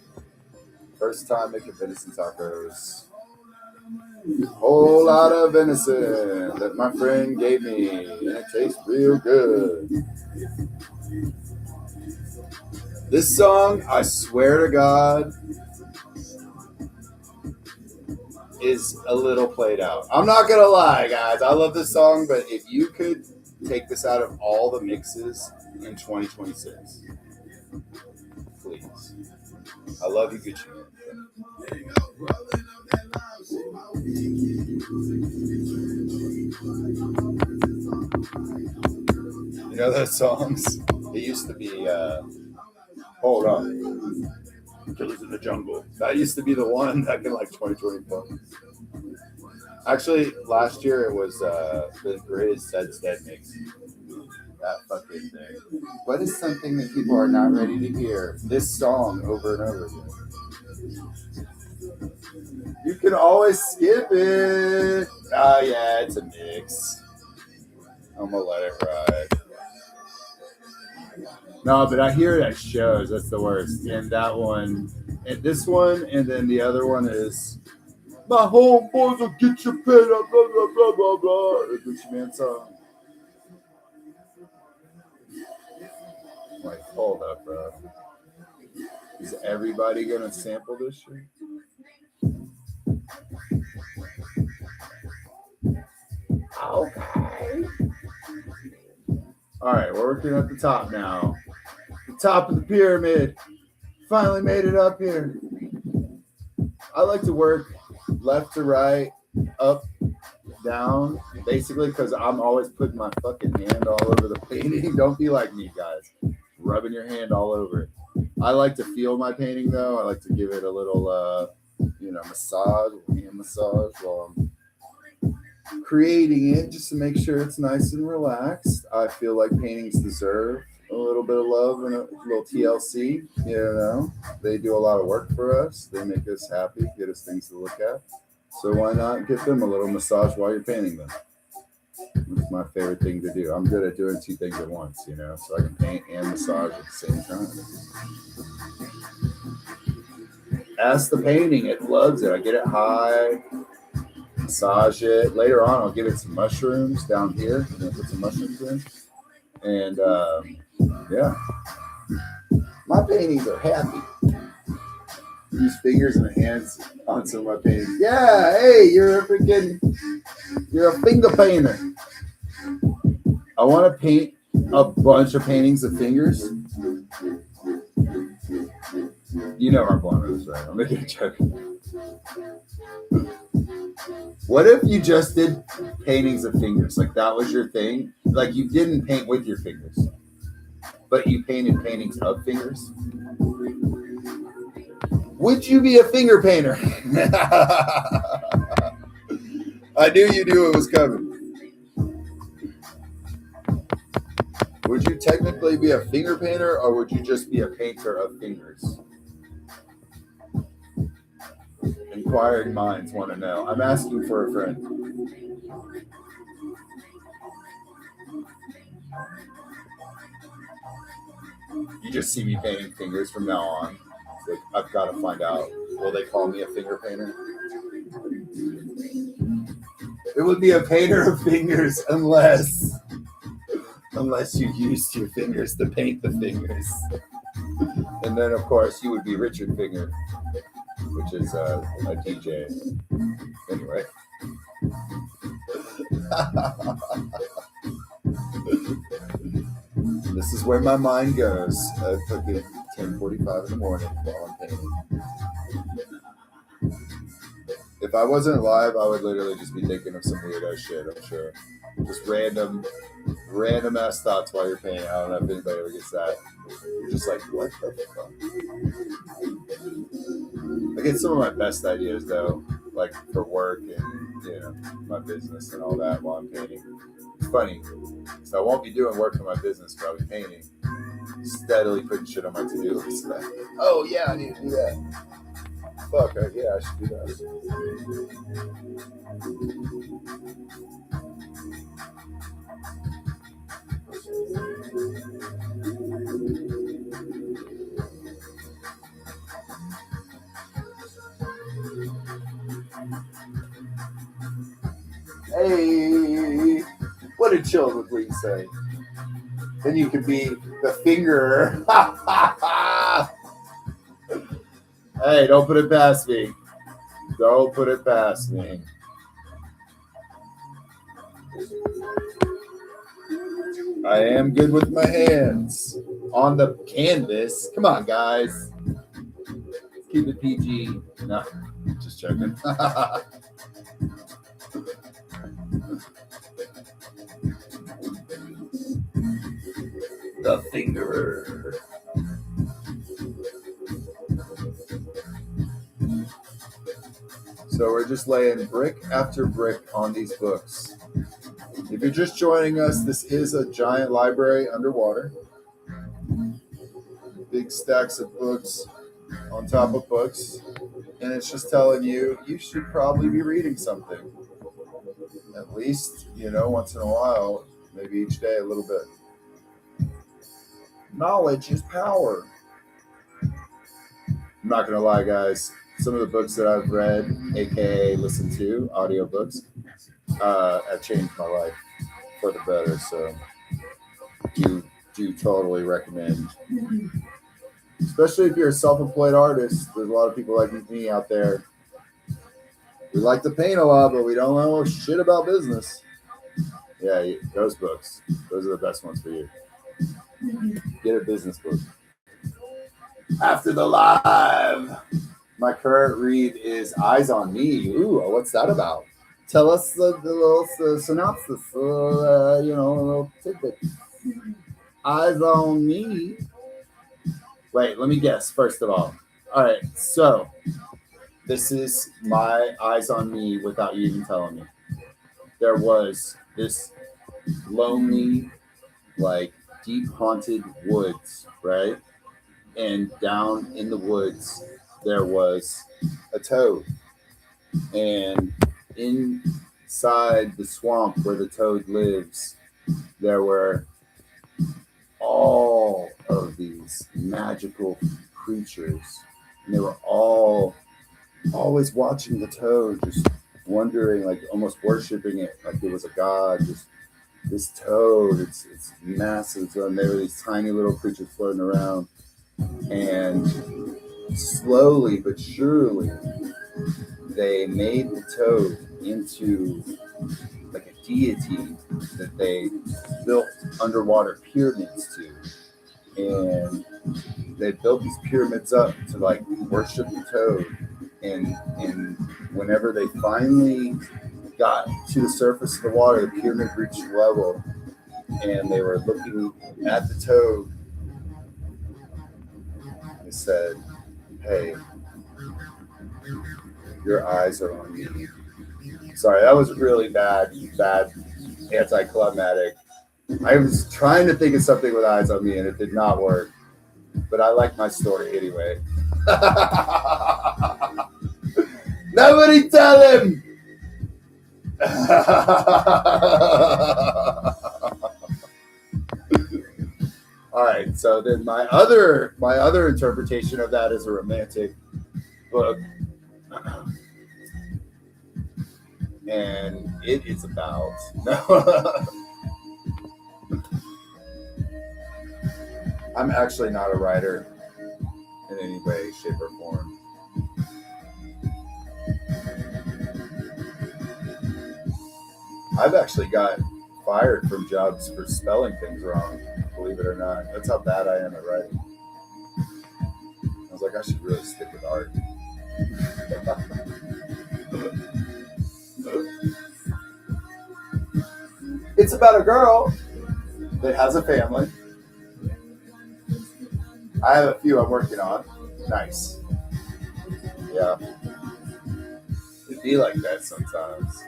First time making venison tacos. Whole lot of venison that my friend gave me, and it tastes real good. This song, I swear to God, is a little played out. I'm not gonna lie, guys. I love this song, but if you could take this out of all the mixes in 2026, please. I love you, Gucci. You know those songs? It used to be, hold on, Killers in the Jungle. That used to be the one back in like 2024. Actually, last year it was the Grizz Zed's Dead mix. that fucking thing. What is something that people are not ready to hear? This song over and over again. You can always skip it. Oh yeah, it's a mix. I'm gonna let it ride. No, but I hear it at shows. That's the worst. And that one, and this one, and then the other one is my homeboys will get your pen up, blah blah blah blah blah. The Gucci Man song. Like, hold up, bro. Is everybody gonna sample this shit? Okay. All right, we're working at the top now. The top of the pyramid. Finally made it up here. I like to work left to right, up, down, basically because I'm always putting my fucking hand all over the painting. Don't be like me, guys. Rubbing your hand all over it. I like to feel my painting, though. I like to give it a little, massage, hand massage while I'm creating it, just to make sure it's nice and relaxed. I feel like paintings deserve a little bit of love and a little TLC. They do a lot of work for us. They make us happy, get us things to look at. So why not give them a little massage while you're painting them? It's my favorite thing to do. I'm good at doing two things at once, so I can paint and massage at the same time. Ask the painting, it loves it. I get it high, massage it. Later on, I'll give it some mushrooms down here. I'm gonna put some mushrooms in. And yeah, my paintings are happy. Use fingers and hands on some of my paintings. Yeah, hey, you're a finger painter. I want to paint a bunch of paintings of fingers. You know where I'm going with this, right? I'm making a joke. What if you just did paintings of fingers? Like that was your thing? Like you didn't paint with your fingers, but you painted paintings of fingers? Would you be a finger painter? I knew you knew it was coming. Would you technically be a finger painter, or would you just be a painter of fingers? Inquiring minds want to know. I'm asking for a friend. You just see me painting fingers from now on. Like, I've got to find out. Will they call me a finger painter? It would be a painter of fingers unless you used your fingers to paint the fingers. And then, of course, you would be Richard Finger, which is a DJ. Anyway. This is where my mind goes at fucking 10:45 in the morning while I'm painting. If I wasn't live, I would literally just be thinking of some weirdo shit, I'm sure. Just random ass thoughts while you're painting. I don't know if anybody ever gets that. You're just like, what the fuck? I get some of my best ideas, though, like for work and, my business and all that while I'm painting. It's funny. So I won't be doing work for my business, but I'll be painting. Steadily putting shit on my to-do list. Like, oh, yeah, I need to do that. Fuck, yeah, I should do that. Hey, what did Children with Wings say? Then you could be the finger. Hey, don't put it past me. Don't put it past me. I am good with my hands on the canvas. Come on, guys. Keep it PG. No, just joking. The fingerer. So we're just laying brick after brick on these books. If you're just joining us, this is a giant library underwater. Big stacks of books on top of books. And it's just telling you should probably be reading something. At least, once in a while, maybe each day a little bit. Knowledge is power. I'm not going to lie, guys. Some of the books that I've read, aka listened to, audiobooks, have changed my life for the better. So do totally recommend. Especially if you're a self-employed artist. There's a lot of people like me out there. We like to paint a lot, but we don't know shit about business. Yeah, those books. Those are the best ones for you. Get a business book. After the live. My current read is Eyes on Me. Ooh, what's that about? Tell us the little synopsis, a little tidbit. Eyes on Me. Wait, let me guess, first of all. All right, so this is my Eyes on Me without you even telling me. There was this lonely, deep haunted woods, right? And down in the woods, there was a toad. And inside the swamp where the toad lives, there were all of these magical creatures. And they were all always watching the toad, just wondering, almost worshiping it like it was a god. Just this toad, it's massive. And there were these tiny little creatures floating around. And slowly but surely, they made the toad into a deity that they built underwater pyramids to. And they built these pyramids up to worship the toad. And whenever they finally got to the surface of the water, the pyramid reached level, and they were looking at the toad. They said, "Hey, your eyes are on me." Sorry, that was really bad, anticlimactic. I was trying to think of something with eyes on me, and it did not work. But I like my story anyway. Nobody tell him! All right, so then my other interpretation of that is a romantic book, and it is about I'm actually not a writer in any way, shape, or form. I've actually got fired from jobs for spelling things wrong, believe it or not. That's how bad I am at writing. I was like, I should really stick with art. It's about a girl that has a family. I have a few I'm working on. Nice. Yeah. It'd be like that sometimes.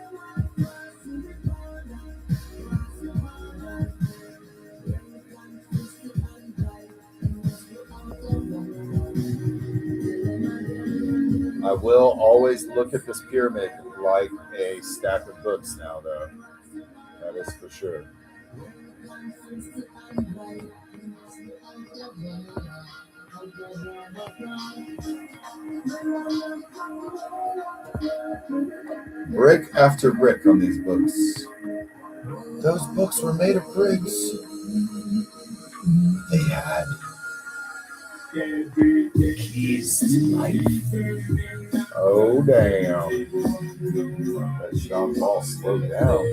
I will always look at this pyramid like a stack of books now, though. That is for sure. Brick after brick on these books. Those books were made of bricks. They had keys to life. Oh, damn. That Sean Paul slowed down,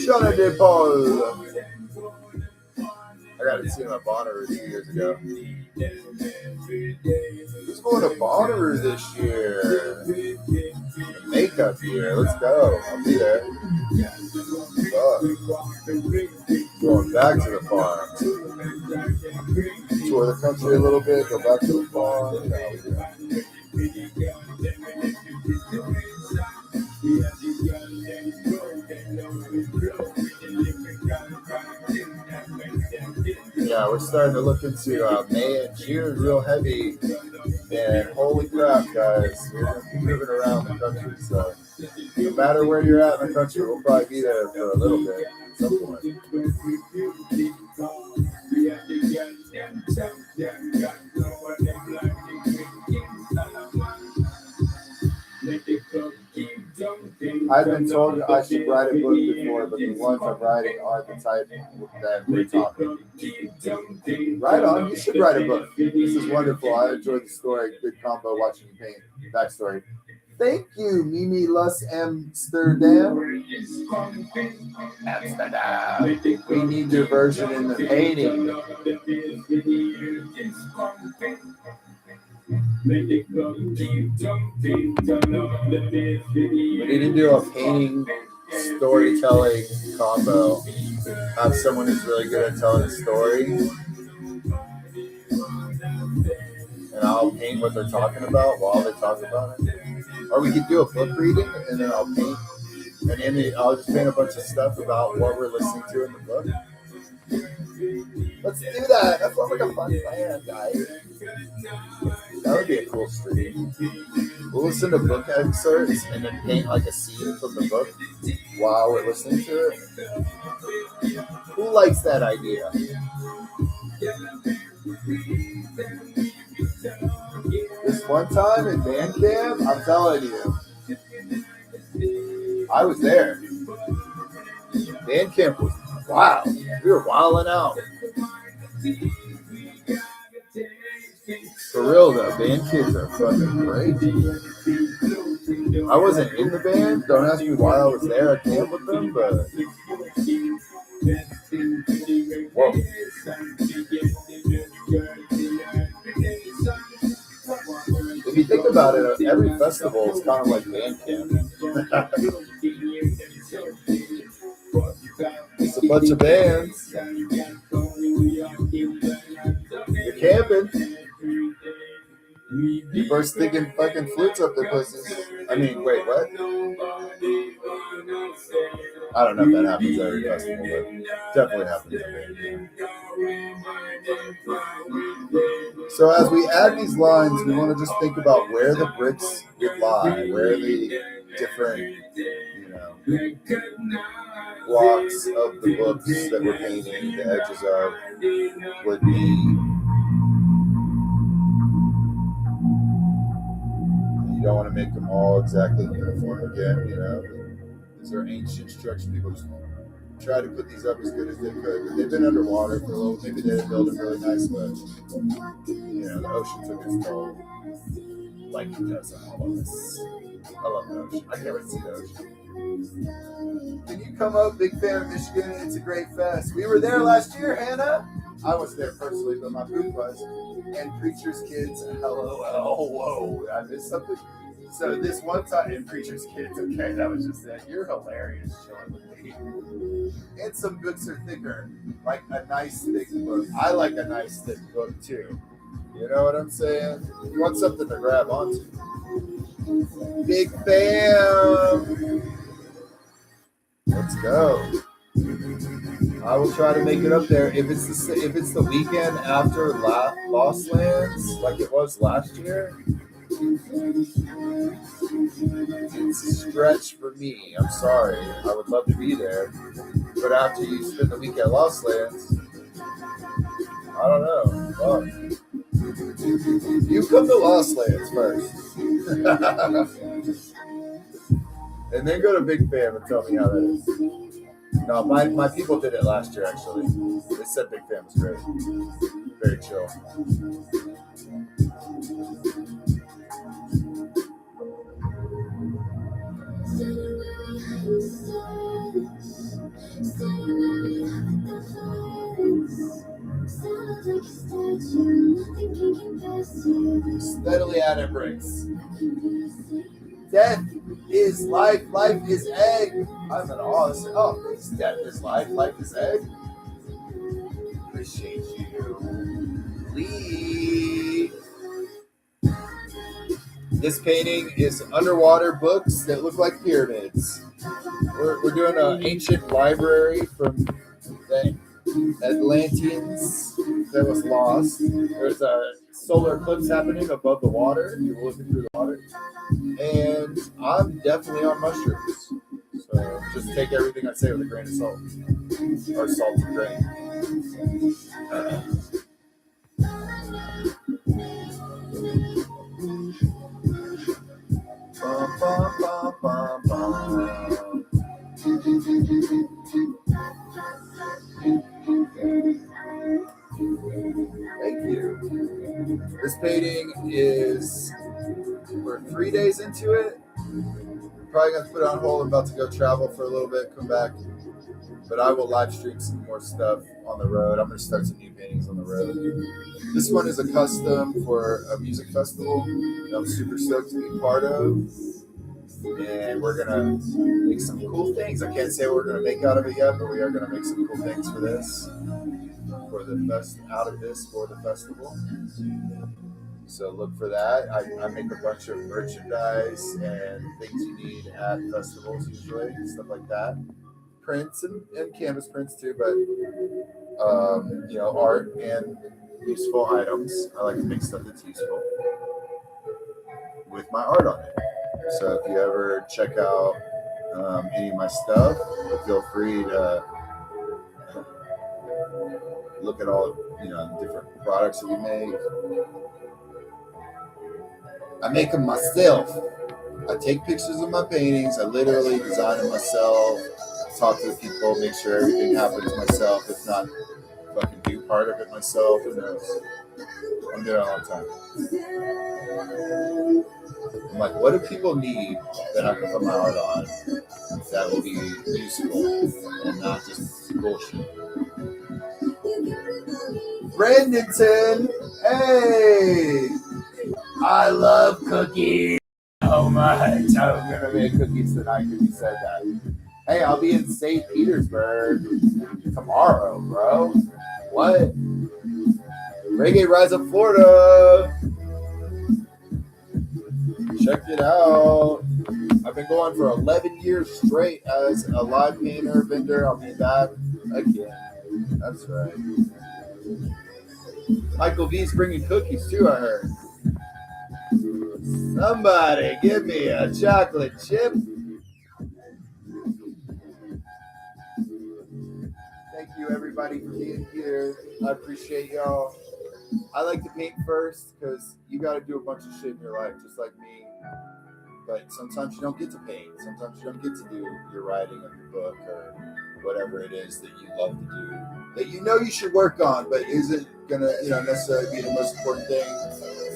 Sean Paul. I got to see him at Bonnaroo 2 years ago. Who's going to Bonnaroo this year? Makeup year. Let's go. I'll be there. Going back to the farm. Tour the country a little bit. Go back to the farm. Yeah, we're starting to look into May and June real heavy. And holy crap, guys, we're going to be moving around the country. So no matter where you're at in the country, we'll probably be there for a little bit at some point. I've been told I should write a book before, but the ones I'm writing aren't the type that we're talking. Right on, you should write a book. This is wonderful. I enjoyed the story. Good combo watching you paint. Backstory. Thank you, Mimi Lus Amsterdam. Amsterdam. We need your version in the painting. We need to do a painting storytelling combo. Have someone who's really good at telling a story, and I'll paint what they're talking about while they talk about it. Or we could do a book reading, and then I'll paint. And then I'll just paint a bunch of stuff about what we're listening to in the book. Let's do that. That sounds like a fun plan, guys. That would be a cool stream. We'll listen to book excerpts and then paint like a scene from the book while we're listening to it. Who likes that idea? This one time in band camp, I'm telling you, I was there. Band camp was wild. We were wilding out. For real though, band kids are fucking crazy. I wasn't in the band. Don't ask me why I was there at camp with them, but whoa. If you think about it, every festival is kind of like band camp. It's a bunch of bands. You're camping. People are sticking fucking flutes up their pussies. I mean, wait, what? I don't know if that happens at every festival, but definitely happens at band camp. So as we add these lines, we want to just think about where the bricks would lie, where the different, blocks of the books that we're painting, the edges of, would be. You don't want to make them all exactly uniform again, These are ancient structures. People just try to put these up as good as they could, but they've been underwater for a little. Maybe they didn't build them really nice, but the ocean took its toll, like it does on all of us. I love the ocean. I can't wait to see the ocean. Can you come up? Big fan of Michigan. It's a great fest. We were there last year, Hannah. I was there personally, but my group was. And Preacher's Kids. Hello. Oh, whoa. I missed something. So this one time in Preacher's Kids, okay, that was just it. You're hilarious chilling with me. And some books are thicker. Like a nice thick book. I like a nice thick book too. You know what I'm saying? You want something to grab onto. Big fam. Let's go. I will try to make it up there. If it's the weekend after Lost Lands, like it was last year, it's a stretch for me. I'm sorry. I would love to be there, but after you spend the week at Lost Lands, I don't know. Fuck. You come to Lost Lands first. And then go to Big Fam and tell me how that is. No, my people did it last year, actually. They said Big Fam was great. Very chill. Steadily adding bricks. Death is life, life is egg. I'm an awesome. Oh, death is life, life is egg. Appreciate you, Lee. This painting is underwater books that look like pyramids. We're doing an ancient library from the Atlanteans that was lost. There's a solar eclipse happening above the water. You were looking through the water, and I'm definitely on mushrooms. So just take everything I say with a grain of salt, or salt and grain. Bum, bum, bum, bum, bum. Thank you. This painting is, we're 3 days into it. Probably gonna put it on hold. I'm about to go travel for a little bit, come back. But I will live stream some more stuff on the road. I'm gonna start some new paintings on the road. This one is a custom for a music festival that I'm super stoked to be part of. And we're gonna make some cool things. I can't say what we're gonna make out of it yet, but we are gonna make some cool things for this, for the festival. So look for that. I make a bunch of merchandise and things you need at festivals usually, stuff like that. Prints and canvas prints too, but art and useful items. I like to make stuff that's useful with my art on it. So if you ever check out any of my stuff, feel free to look at all different products that we make. I make them myself. I take pictures of my paintings. I literally design them myself. Talk to the people, make sure everything happens myself. If not, fucking do part of it myself. Who knows? I'm doing it all the time. I'm like, what do people need that I can put my art on that will be useful and not just bullshit? Brandonton, hey! I love cookies so much. I'm gonna make cookies tonight because you said that. Hey, I'll be in St. Petersburg tomorrow, bro. What? Reggae Rise of Florida. Check it out. I've been going for 11 years straight as a live painter, vendor. I'll be back again. That's right. Michael V's bringing cookies too, I heard. Somebody give me a chocolate chip. Thank you, everybody, for being here. I appreciate y'all. I like to paint first because you got to do a bunch of shit in your life, just like me. But sometimes you don't get to paint. Sometimes you don't get to do your writing of your book or whatever it is that you love to do, that you know you should work on, but isn't gonna necessarily be the most important thing.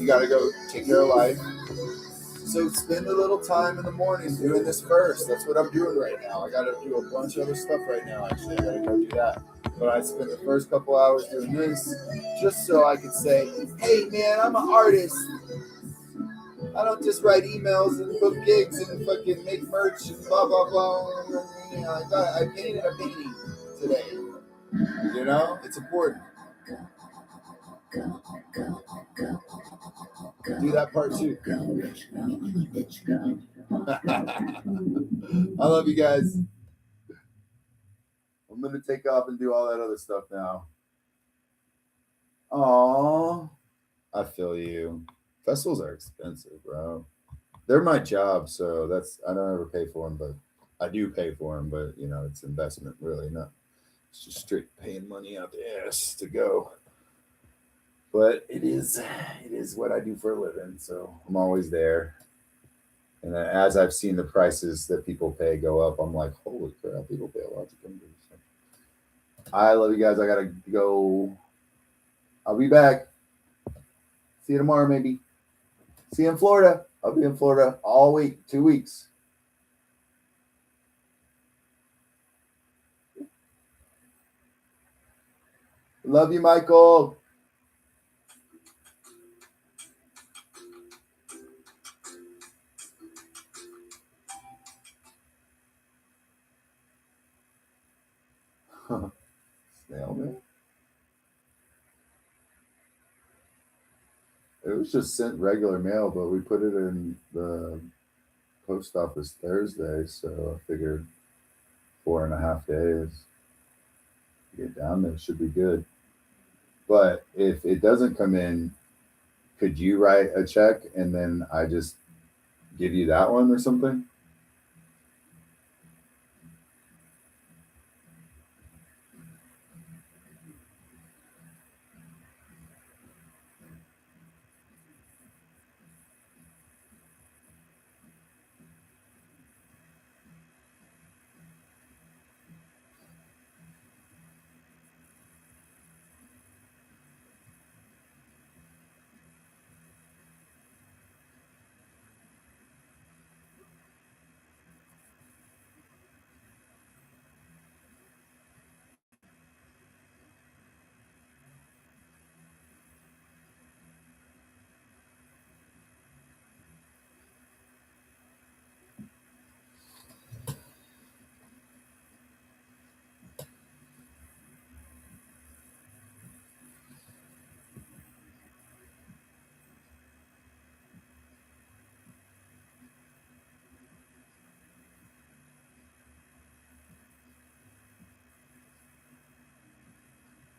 You got to go take care of life. So spend a little time in the morning doing this first. That's what I'm doing right now. I got to do a bunch of other stuff right now. Actually, I got to go do that. But I spend the first couple hours doing this just so I could say, hey, man, I'm an artist. I don't just write emails and book gigs and fucking make merch and blah, blah, blah. I painted a painting today. It's important. Do that part too. I love you guys. I'm going to take off and do all that other stuff now. Aww. I feel you. Festivals are expensive, bro. They're my job, so I don't ever pay for them, but I do pay for them, but it's investment, really. Not it's just straight paying money out the ass to go. But it is what I do for a living, so I'm always there. And as I've seen the prices that people pay go up, I'm like, holy crap, people pay a lot to come to this. I love you guys. I gotta go. I'll be back. See you tomorrow, maybe. See you in Florida. I'll be in Florida all week, 2 weeks. Love you, Michael. Snail mail? It was just sent regular mail, but we put it in the post office Thursday, so I figured 4.5 days to get down there should be good. But if it doesn't come in, could you write a check and then I just give you that one or something?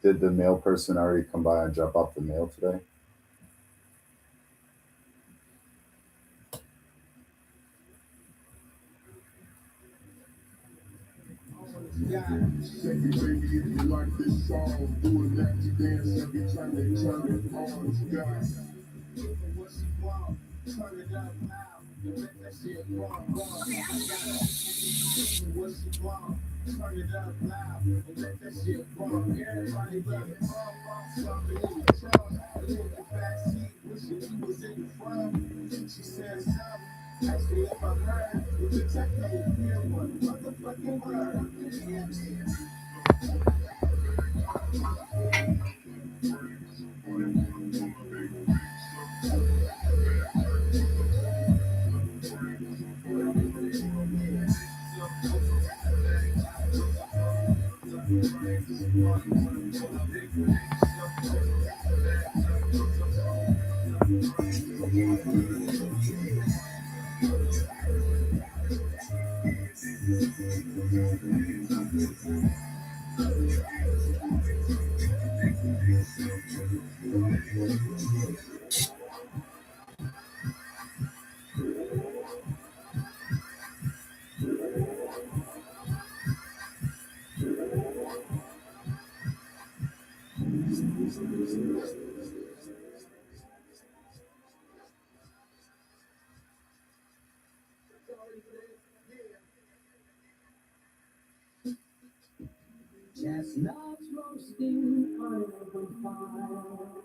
Did the mail person already come by and drop off the mail today? Chestnuts roasting on an open fire.